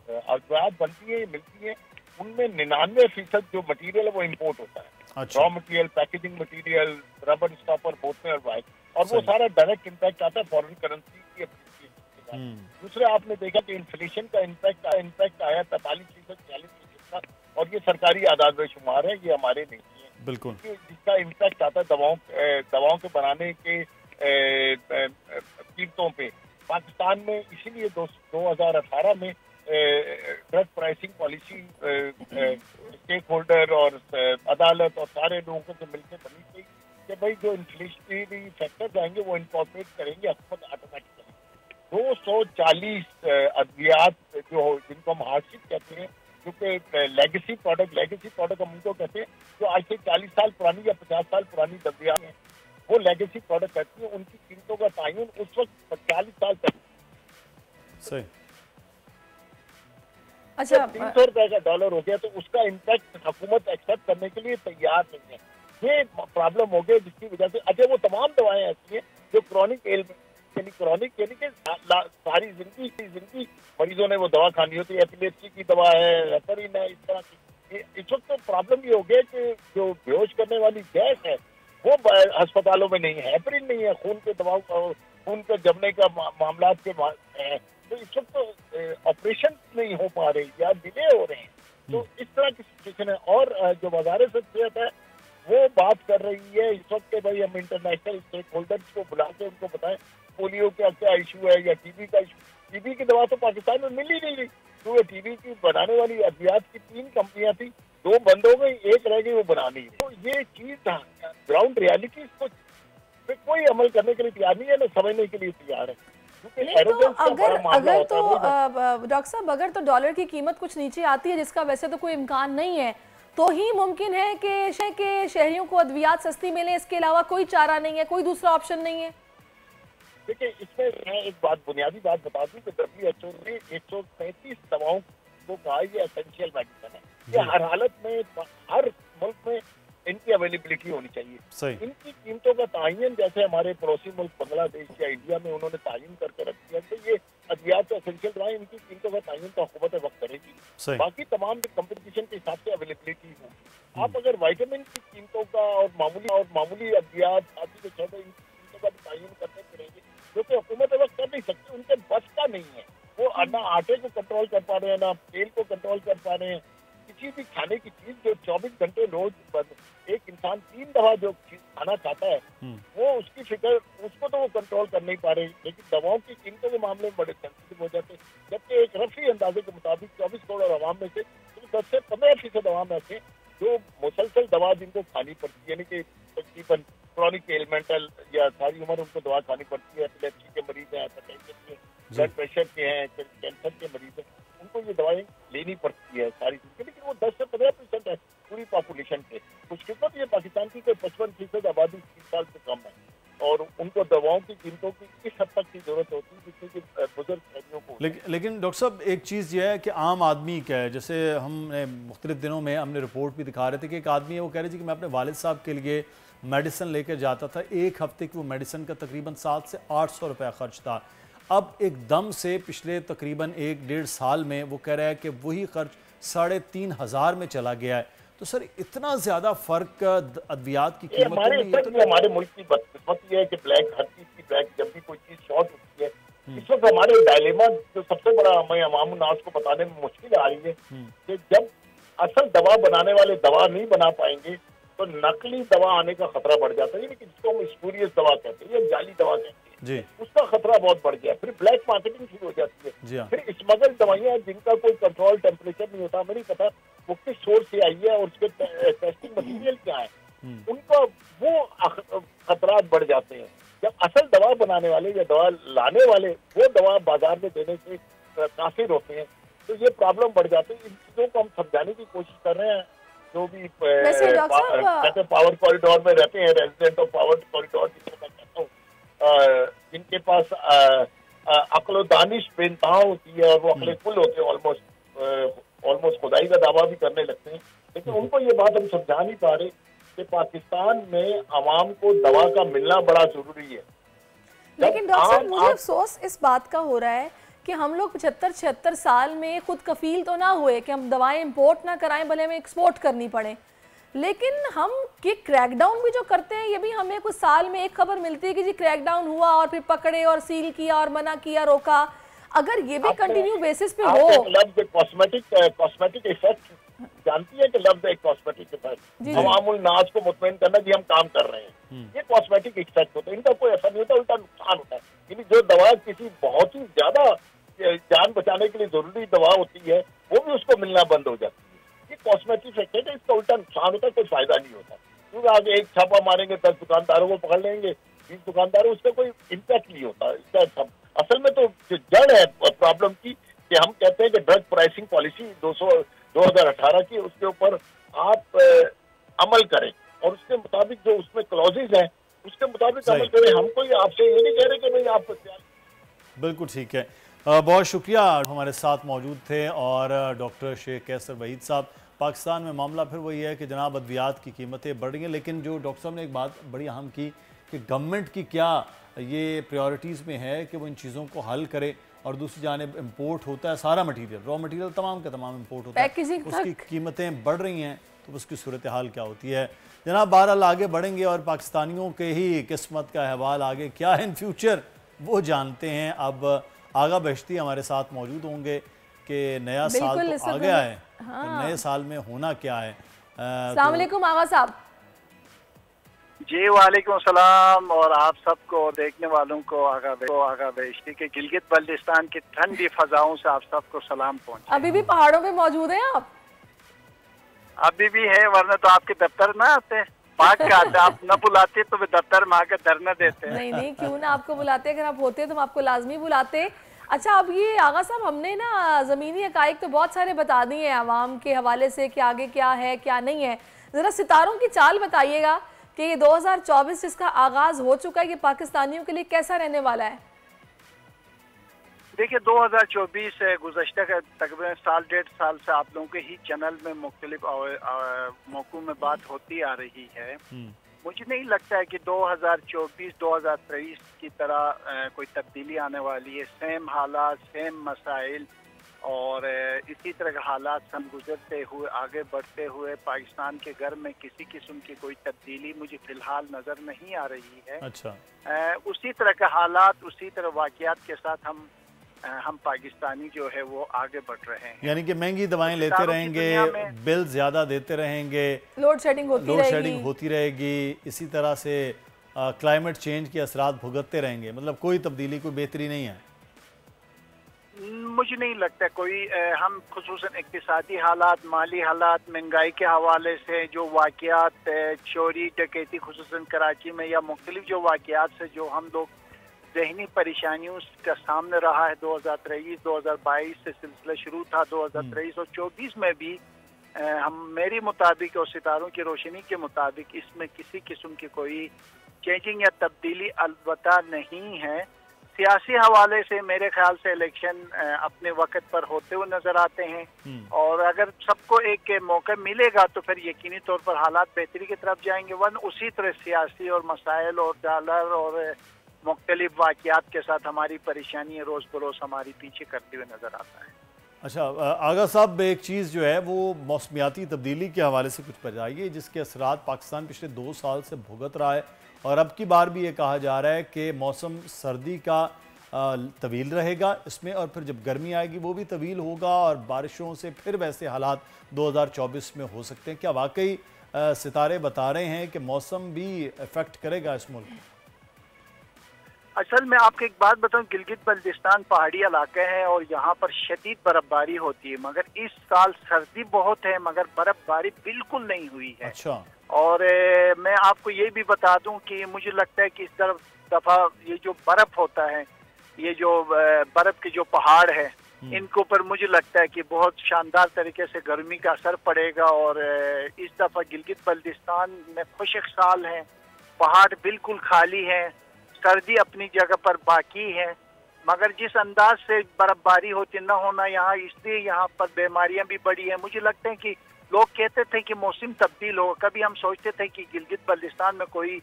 अद्वियात बनती हैं, मिलती हैं, उनमें 99% जो मटेरियल है वो इम्पोर्ट होता है। अच्छा। Raw material, packaging material, rubber stopper, बोतलें और वाइट, और वो सारा डायरेक्ट इम्पैक्ट आता है फॉरेन करेंसी की एप्रिसिएशन के साथ। दूसरा, आपने देखा कि इन्फ्लेशन का इम्पैक्ट आया 43%, 40% का, और ये सरकारी आदाद में शुमार है, ये हमारे नहीं है बिल्कुल, जिसका इम्पैक्ट आता है दवाओं के बनाने के कीमतों पे। पाकिस्तान में इसीलिए 2018 में drug pricing policy stakeholder और अदालत और सारे लोगों से मिलकर बनी थी कि भाई जो इन्फ्लेशनरी फैक्टर्स आएंगे वो इनकॉर्पोरेट करेंगे हुकूमत ऑटोमेटिकली। 240 अद्वियात जो जिनको हम हार्डशिप कहते हैं, क्योंकि लेगेसी प्रोडक्ट हम उनको कहते हैं जो आज से 40 साल पुरानी या 50 साल पुरानी अद्वियात हैं, वो लेगेसी प्रोडक्ट कहती है। उनकी कीमतों का तयन उस वक्त 40 साल तक सही, अच्छा, 300 रुपए का डॉलर हो गया, तो उसका इम्पैक्ट हुकूमत एक्सेप्ट करने के लिए तैयार नहीं है। ये प्रॉब्लम हो गई जिसकी वजह से अच्छा वो तमाम दवाएं ऐसी हैं जो क्रॉनिक यानी कि सारी जिंदगी मरीजों ने वो दवा खानी होती है। एपिलेप्सी की दवा है, हेपरिन है, इस तरह की। इस वक्त तो प्रॉब्लम ये हो गया कि जो बेहोश करने वाली गैस है वो अस्पतालों में नहीं है, हेपरिन नहीं है, खून के दवाओं का, खून के जमने का मामला के है, तो इस वक्त तो ऑपरेशन नहीं हो पा रहे या डिले हो रहे हैं। तो इस तरह की सिचुएशन है। और जो वज़ारत सेहत है वो बात कर रही है इस वक्त के भाई हम इंटरनेशनल स्टेक होल्डर्स को बुला के उनको बताएं पोलियो का क्या इशू है या टीबी का इशू। टीबी की दवा तो पाकिस्तान में मिल ही नहीं रही, तो टीबी की बनाने वाली अद्वियात की 3 कंपनियां थी, 2 बंद हो गई, 1 रह गई, वो बना नहीं। तो ये चीज ग्राउंड रियलिटी को कोई अमल करने के लिए तैयार नहीं है, ना समझने के लिए तैयार है। तो अगर तो डॉक्टर साहब, अगर तो डॉलर की कीमत कुछ नीचे आती है, जिसका वैसे तो कोई इम्कान नहीं है, तो ही मुमकिन है कि शहरियों को अद्वियात सस्ती मिले, इसके अलावा कोई चारा नहीं है, कोई दूसरा ऑप्शन नहीं है। देखिए, इसमें मैं एक बात, बुनियादी बात बता दूं कि WHO ने 135 दवाओं को कहा ये एसेंशियल मेडिसिन है। ये हर हालत में, हर मुल्क में इनकी अवेलेबिलिटी होनी चाहिए। इनकी कीमतों का तयन, जैसे हमारे पड़ोसी मुल्क बांग्लादेश या इंडिया में उन्होंने तयन करके रख दिया, तो ये अद्वियात एसेंशियल दवाएं, इनकी कीमतों का तयन तो हुकूमत वक्त करेगी। बाकी तमाम कंपटीशन के हिसाब से अवेलेबिलिटी होगी। आप अगर वाइटामिन की कीमतों का और मामूली अद्वियात आदि के छोटे कीमतों का तयन करते फिरेंगे, जो कि हुकूमत वक्त कर नहीं सकती, उनके बस का नहीं है। वो ना आटे को कंट्रोल कर पा रहे हैं, ना तेल को कंट्रोल कर पा रहे हैं। किसी भी खाने की चीज जो 24 घंटे रोज एक इंसान 3 दफा जो खाना खाता है, वो उसकी फिक्र, उसको तो वो कंट्रोल कर नहीं पा रहे। लेकिन दवाओं की कीमतों के मामले में बड़े सेंसिटिव हो जाते हैं। जबकि एक रफी अंदाजे के मुताबिक 24 करोड़ आवाम में से 10 से 15% आवाम ऐसे जो मुसलसल दवा जिनको खानी पड़ती है, यानी कि तकरीबन क्रॉनिक एलिमेंटल या सारी उम्र उनको दवा खानी पड़ती है। एपिलेप्सी के मरीज हैं, हाइपरटेंशन के, ब्लड प्रेशर के हैं, कैंसर के मरीज हैं, उनको ये दवाएं लेनी पड़ती है सारी चीजें। लेकिन वो 10 से 15% है पूरी पॉपुलेशन के। खुशकिस्मत ये पाकिस्तान की कोई 55% आबादी 30 साल से कम है, और उनको दवाओं की कीमतों की इस हद तक की जरूरत होती है जिससे कि बुजुर्ग शहरियों को। लेकिन डॉक्टर साहब, एक चीज़ यह है कि आम आदमी क्या है, जैसे हमने मुख्तलिफ दिनों में हमने रिपोर्ट भी दिखा रहे थे कि एक आदमी है, वो कह रहे थे कि मैं अपने वालिद साहब के लिए मेडिसिन लेकर जाता था, 1 हफ्ते की वो मेडिसिन का तकरीबन 700 से 800 रुपया खर्च था। अब एकदम से पिछले तकरीबन 1-1.5 साल में वो कह रहा है कि वही खर्च 3,500 में चला गया है। तो सर, इतना ज्यादा फर्क अद्वियात की कीमत हमारे मुल्क की बदकिस्मत ये है कि ब्लैक, हर चीज की ब्लैक, जब भी कोई चीज शॉर्ट होती है, इस वक्त हमारे डायलेमा जो सबसे बड़ा हमें अवाम नास को बताने में मुश्किल आ रही है कि जब असल दवा बनाने वाले दवा नहीं बना पाएंगे तो नकली दवा आने का खतरा बढ़ जाता है, जिसको हम स्पूरियस दवा कहते हैं या जाली दवा कहते हैं, उसका खतरा बहुत बढ़ गया। फिर ब्लैक मार्केटिंग शुरू हो जाती है। फिर स्मगल दवाइयाँ जिनका कोई कंट्रोल टेम्परेचर नहीं होता, हमें नहीं पता वो किस सोर्स से आई है और उसके टेस्टिंग मटीरियल क्या है, उनका वो खतरा बढ़ जाते हैं। जब असल दवा बनाने वाले या दवा लाने वाले वो दवा बाजार में देने से काफिर होते हैं, तो ये प्रॉब्लम बढ़ जाती है। इन चीजों को हम समझाने की कोशिश कर रहे हैं। जो भी कहते पावर कॉरिडोर में रहते हैं, रेजिडेंट ऑफ पावर कॉरिडोर जिसको मैं कहता हूँ, जिनके पास अक्ल दानिश बेनतहा होती है और वो अक्ल कुल होते हैं, ऑलमोस्ट खुदाई का दावा भी करने लगते हैं, लेकिन उनको ये बात हम समझा नहीं पा रहे कि पाकिस्तान में आवाम को दवा का मिलना बड़ा जरूरी है। लेकिन डॉक्टर साहब, मुझे अफसोस इस बात का हो रहा है कि हम लोग 75-76 साल में खुद कफील तो ना हुए कि हम दवाएं इंपोर्ट ना कराएं, भले हमें एक्सपोर्ट करनी पड़े, लेकिन हम ये क्रैकडाउन भी जो करते हैं, ये भी हमें कुछ साल में एक खबर मिलती है कि जी क्रैकडाउन हुआ और फिर पकड़े और सील किया और मना किया, रोका। अगर ये भी कंटिन्यू बेसिस पे हो। लफ्ज कॉस्मेटिक इफेक्ट जानती है कि लफ्ज एक कॉस्मेटिक इफेक्ट, अवामुल नास को मुतमईन करना कि हम काम कर रहे हैं, ये कॉस्मेटिक इफेक्ट होता है। इनका कोई असर नहीं होता, उल्टा नुकसान होता है। यानी जो दवा किसी बहुत ही ज्यादा जान बचाने के लिए जरूरी दवा होती है, वो भी उसको मिलना बंद हो जाती है। ये कॉस्मेटिक इफेक्ट है, इसका उल्टा नुकसान होता है, कोई फायदा नहीं होता। क्योंकि आगे एक छापा मारेंगे, 10 दुकानदारों को पकड़ लेंगे, 20 दुकानदारों, उसका कोई इम्पैक्ट नहीं होता। इसका असल में तो जो जड़ है प्रॉब्लम की, कि हम कहते हैं कि ड्रग प्राइसिंग पॉलिसी 2018 की, उसके ऊपर आप अमल करें और उसके मुताबिक जो उसमें क्लॉजेज हैं उसके मुताबिक अमल करें। हम कोई आपसे ये नहीं कह रहे कि भाई आप। बिल्कुल ठीक है, बहुत शुक्रिया, हमारे साथ मौजूद थे। और डॉक्टर शेख कैसर वहीद साहब, पाकिस्तान में मामला फिर वही है कि जनाब अद्वियात की कीमतें बढ़ रही हैं, लेकिन जो डॉक्टर साहब ने एक बात बड़ी अहम की कि गवर्नमेंट की क्या ये प्रायोरिटीज़ में है कि वो इन चीज़ों को हल करे। और दूसरी जानिब इम्पोर्ट होता है सारा मटीरियल, रॉ मटीरियल तमाम का तमाम इम्पोर्ट होता है, उसकी कीमतें बढ़ रही हैं, तो उसकी सूरत हाल क्या होती है। जनाब बहरहाल आगे बढ़ेंगे और पाकिस्तानियों के ही किस्मत का अहवाल आगे क्या है इन फ्यूचर वो जानते हैं। अब आगा बहश्ती हमारे साथ मौजूद होंगे कि नया साल तो आ गया है, तो नए साल में होना क्या है। अस्सलाम वालेकुम आगा साहब। जी वालेकुम सलाम, और आप सबको और देखने वालों को आगा बेशती के गिलगित बल्तिस्तान की ठंडी फजाओं से आप सबको सलाम पहुंचे। अभी भी पहाड़ों पे मौजूद हैं आप? अभी भी है, वरना तो आपके दफ्तर ना आते, पाक का आते, आप न बुलाते तो वे दफ्तर में आकर धरना देते। नहीं नहीं, क्यों ना आपको बुलाते, अगर आप होते तो हम आपको लाजमी बुलाते। अच्छा, अब ये आगा साहब, हमने ना ज़मीनी हकाइक तो बहुत सारे बता दिए हैं आवाम के हवाले से कि आगे क्या है क्या नहीं है। ज़रा सितारों की चाल बताइएगा कि ये 2024 जिसका आगाज हो चुका है, ये पाकिस्तानियों के लिए कैसा रहने वाला है? देखिए 2024 गुज़श्ता का तकरीबन साल डेढ़ साल से आप लोगों के ही चैनल में मुख्तलिफ मौक़ों में बात होती आ रही है। मुझे नहीं लगता है कि 2024-2023 की तरह कोई तब्दीली आने वाली है। सेम हालात, सेम मसाइल और इसी तरह के हालात हम गुजरते हुए आगे बढ़ते हुए पाकिस्तान के घर में किसी किस्म की कोई तब्दीली मुझे फिलहाल नज़र नहीं आ रही है। अच्छा, उसी तरह के हालात, उसी तरह वाक़यात के साथ हम पाकिस्तानी जो है वो आगे बढ़ रहे हैं। यानी कि महंगी दवाएं लेते रहेंगे, बिल ज्यादा देते रहेंगे, लोड शेडिंग होती रहेगी, इसी तरह से क्लाइमेट चेंज के असरात भुगतते रहेंगे। मतलब कोई तब्दीली, कोई बेहतरी नहीं है। मुझे नहीं लगता कोई। हम खुसूसन इक्तिसादी हालात, माली हालात, महंगाई के हवाले से जो वाक़यात, चोरी डकैती खुसूसन कराची में या मुख्तलिफ जो वाक़यात से जो हम लोग ज़हनी परेशानियों का सामने रहा है 2023-2022 से सिलसिला शुरू था। 2023 और 24 में भी मेरे मुताबिक और सितारों की रोशनी के मुताबिक इसमें किसी किस्म की कोई चेंजिंग या तब्दीली अलबत्ता नहीं है। सियासी हवाले से मेरे ख्याल से इलेक्शन अपने वक्त पर होते हुए नजर आते हैं, और अगर सबको एक मौका मिलेगा तो फिर यकीनी तौर पर हालात बेहतरी की तरफ जाएंगे। वन उसी तरह सियासी और मसाइल और डॉलर और मुख्तलिफ वाक़यात के साथ हमारी परेशानी रोज़ बरोज़ हमारी पीछे करते हुए नजर आता है। अच्छा आगा साहब, एक चीज़ जो है वो मौसमियाती तब्दीली के हवाले से कुछ बताइए, जिसके असरात पाकिस्तान पिछले 2 साल से भुगत रहा है, और अब की बार भी ये कहा जा रहा है कि मौसम सर्दी का तवील रहेगा इसमें, और फिर जब गर्मी आएगी वो भी तवील होगा, और बारिशों से फिर वैसे हालात 2024 में हो सकते हैं। क्या वाकई सितारे बता रहे हैं कि मौसम भी इफेक्ट करेगा इस मुल्क में? असल में आपको एक बात बताऊं, गिलगित बल्तिस्तान पहाड़ी इलाका है और यहाँ पर शदीद बर्फबारी होती है, मगर इस साल सर्दी बहुत है मगर बर्फबारी बिल्कुल नहीं हुई है। अच्छा। और मैं आपको ये भी बता दूं कि मुझे लगता है कि इस दफा ये जो बर्फ होता है, ये जो बर्फ के जो पहाड़ है, इनके ऊपर मुझे लगता है कि बहुत शानदार तरीके से गर्मी का असर पड़ेगा। और इस दफा गिलगित बल्तिस्तान में खुशक साल है, पहाड़ बिल्कुल खाली है, सर्दी अपनी जगह पर बाकी है, मगर जिस अंदाज से बर्फबारी होती न होना यहाँ, इसलिए यहाँ पर बीमारियां भी बढ़ी है। मुझे लगता है कि लोग कहते थे कि मौसम तब्दील हो, कभी हम सोचते थे कि गिलगित बल्तिस्तान में कोई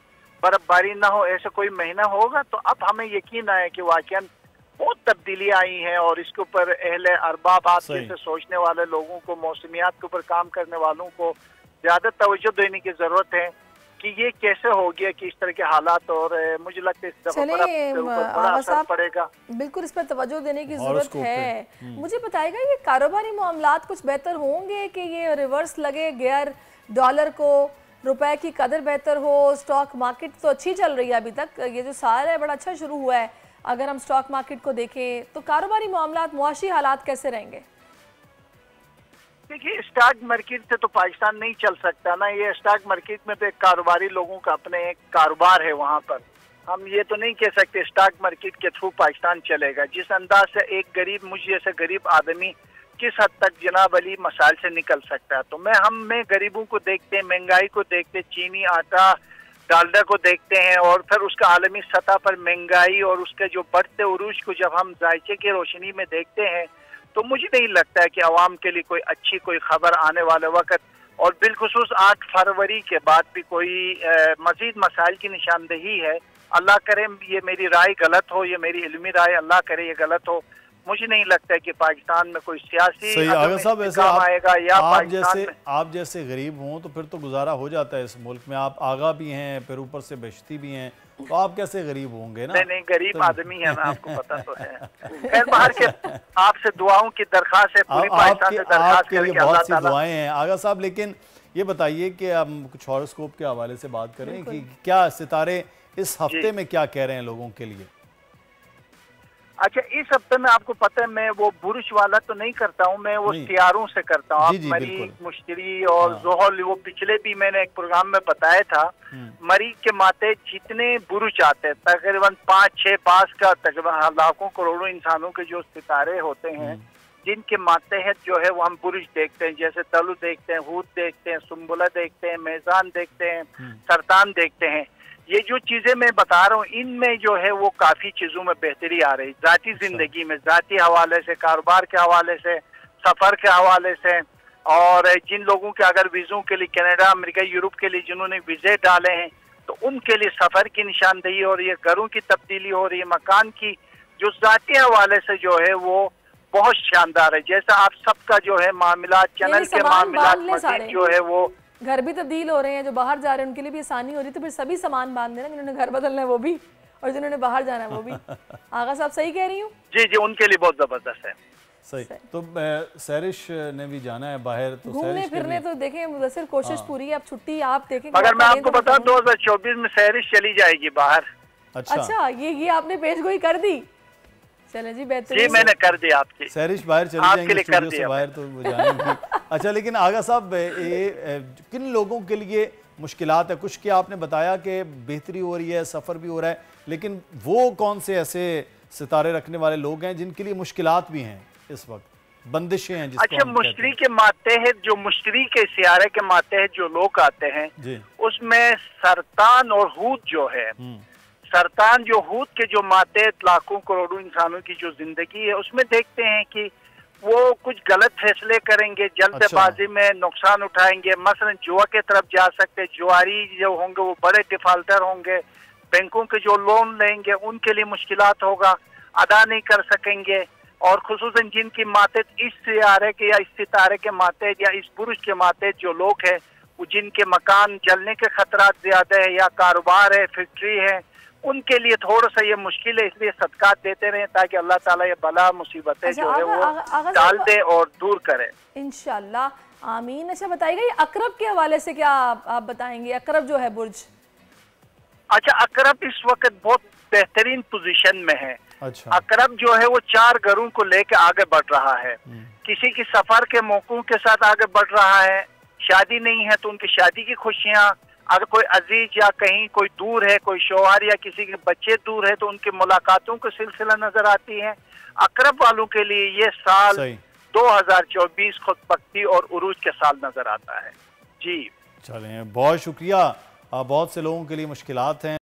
बर्फबारी ना हो, ऐसा कोई महीना होगा, तो अब हमें यकीन आया कि वाकई बहुत तब्दीली आई हैं, और इसके ऊपर अहले अरबाब जैसे सोचने वाले लोगों को, मौसमियात के ऊपर काम करने वालों को ज्यादा तवज्जो देने की जरूरत है कि ये कैसे हो गया कि इस तरह के हालात, और मुझे लगता है इस दफा बड़ा असर पड़ेगा। बिल्कुल इस पर तवज्जो देने की जरूरत है। मुझे बताएगा ये कारोबारी मामलात कुछ बेहतर होंगे कि ये रिवर्स लगे गियर, डॉलर को, रुपए की कदर बेहतर हो, स्टॉक मार्केट तो अच्छी चल रही है अभी तक, ये जो साल है बड़ा अच्छा शुरू हुआ है, अगर हम स्टॉक मार्केट को देखें तो कारोबारी मामलात, मुआशी हालात कैसे रहेंगे? देखिए स्टॉक मार्केट से तो पाकिस्तान नहीं चल सकता ना, ये स्टॉक मार्केट में तो एक कारोबारी लोगों का अपने एक कारोबार है, वहाँ पर हम ये तो नहीं कह सकते स्टॉक मार्केट के थ्रू पाकिस्तान चलेगा। जिस अंदाज से एक गरीब, मुझ जैसे गरीब आदमी किस हद तक जनाब अली मसाइल से निकल सकता है, तो मैं गरीबों को देखते हैं, महंगाई को देखते, चीनी, आटा, डालडा को देखते हैं, और फिर उसका आलमी सतह पर महंगाई और उसके जो बढ़ते उरूज को जब हम जायचे की रोशनी में देखते हैं, तो मुझे नहीं लगता है कि आवाम के लिए कोई अच्छी कोई खबर आने वाले वक्त, और बिलखुसूस 8 फरवरी के बाद भी कोई मजीद मसाइल की निशानदेही है। अल्लाह करे ये मेरी राय गलत हो, ये मेरी इल्मी राय, अल्लाह करे ये गलत हो। मुझे नहीं लगता है कि पाकिस्तान में कोई सियासी आएगा या आप जैसे गरीब हों तो फिर तो गुजारा हो जाता है इस मुल्क में। आप आगा भी हैं, फिर ऊपर से बेशती भी हैं, तो आप कैसे गरीब होंगे ना? नहीं गरीब आदमी है ना, आपको पता तो है। खैर बाहर के आपसे दुआओं की दरखास्त है, पूरी पाकिस्तान से दरखास्त आपके लिए बहुत सी दुआएं हैं आगा साहब। लेकिन ये बताइए कि हम कुछ हॉरोस्कोप के हवाले से बात करें कि क्या सितारे इस हफ्ते में क्या कह रहे हैं लोगों के लिए। अच्छा, इस हफ्ते में आपको पता है मैं वो बुरुश वाला तो नहीं करता हूँ, मैं वो सियारों से करता हूँ। मरीख, मुश्तरी और ज़ोहल, वो पिछले भी मैंने एक प्रोग्राम में बताया था। मरीख के माते जितने बुरुश आते हैं तकरीबन 5-6 पास का तकरीबन लाखों करोड़ों इंसानों के जो सितारे होते हैं जिनके मातेहत जो है वो हम बुरुश देखते हैं, जैसे तलु देखते हैं, हूत देखते हैं, सुम्बुला देखते हैं, मेज़ान देखते हैं, सरतान देखते हैं। ये जो चीजें मैं बता रहा हूँ इनमें जो है वो काफी चीजों में बेहतरी आ रही, जाती जिंदगी में, जाती हवाले से, कारोबार के हवाले से, सफर के हवाले से। और जिन लोगों के अगर वीजों के लिए कनाडा, अमेरिका, यूरोप के लिए जिन्होंने वीजे डाले हैं तो उनके लिए सफर की निशानदेही हो रही है, घरों की तब्दीली हो रही है, मकान की जो जाती हवाले से जो है वो बहुत शानदार है। जैसा आप सबका जो है मामला, चैनल के मामला जो है वो घर भी तब्दील हो रहे हैं, जो बाहर जा रहे हैं उनके लिए भी आसानी हो रही है, तो फिर सभी सामान बांध देना, जिन्होंने घर बदलना है वो भी और जिन्होंने बाहर जाना है वो भी। आगा साहब सही कह रही हूँ? जी जी, उनके लिए बहुत जबरदस्त है। सही। तो सैरिश ने भी जाना है बाहर, तो घूमने फिरने तो देखें मुदस्सिर, कोशिश पूरी है, अब छुट्टी आप देखें। मगर मैं आपको बता 2024 में सैरिश चली जाएगी बाहर। अच्छा, ये आपने पेशगोई कर दी? चले जी, बेहतर। जी मैंने कर दिया आपकी। सैरिश बाहर चली जाएंगे स्टूडियो से बाहर, तो वो जानेंगे। अच्छा, लेकिन आगा साहब किन लोगों के लिए मुश्किलात है? कुछ क्या आपने बताया कि बेहतरी हो रही है, सफ़र भी हो रहा है, लेकिन वो कौन से ऐसे सितारे रखने वाले लोग हैं जिनके लिए मुश्किलात भी हैं इस वक्त, बंदिशें हैं? अच्छा, मुश्तरी के मातेहत, जो मुश्तरी के सियारे के मातेहत जो लोग आते हैं उसमें सरतान और हूत जो है, सरतान जो हूत के जो मातेहत लाखों करोड़ों इंसानों की जो जिंदगी है उसमें देखते हैं कि वो कुछ गलत फैसले करेंगे, जल्दबाजी में नुकसान उठाएंगे। मसलन जुआ के तरफ जा सकते, जुआरी जो होंगे वो बड़े डिफाल्टर होंगे, बैंकों के जो लोन लेंगे उनके लिए मुश्किलात होगा, अदा नहीं कर सकेंगे। और खुसूसन जिनकी मातेहत इस सियारे के या इस सितारे के मातेहत या इस बुरुज के मातेहत जो लोग हैं, वो जिनके मकान जलने के खतरात ज्यादा है या कारोबार है, फैक्ट्री है, उनके लिए थोड़ा सा ये मुश्किल है। इसलिए सदकात देते रहे ताकि अल्लाह ताला ये बला मुसीबतें जो है वो डाल दे और दूर करे इंशाल्लाह, आमीन। अच्छा बताइएगा, ये अकरब के हवाले से क्या आप बताएंगे? अकरब जो है बुर्ज, अच्छा अकरब इस वक्त बहुत बेहतरीन पोजीशन में है। अच्छा। अकरब जो है वो 4 घरों को लेकर आगे बढ़ रहा है, किसी की सफर के मौकों के साथ आगे बढ़ रहा है, शादी नहीं है तो उनकी शादी की खुशियाँ, अगर कोई अजीज या कहीं कोई दूर है, कोई शौहर या किसी के बच्चे दूर है तो उनकी मुलाकातों का सिलसिला नजर आती है। अकरब वालों के लिए ये साल 2024 खुदबख्ती और उरूज के साल नजर आता है। जी चलें, बहुत शुक्रिया। बहुत से लोगों के लिए मुश्किलात हैं।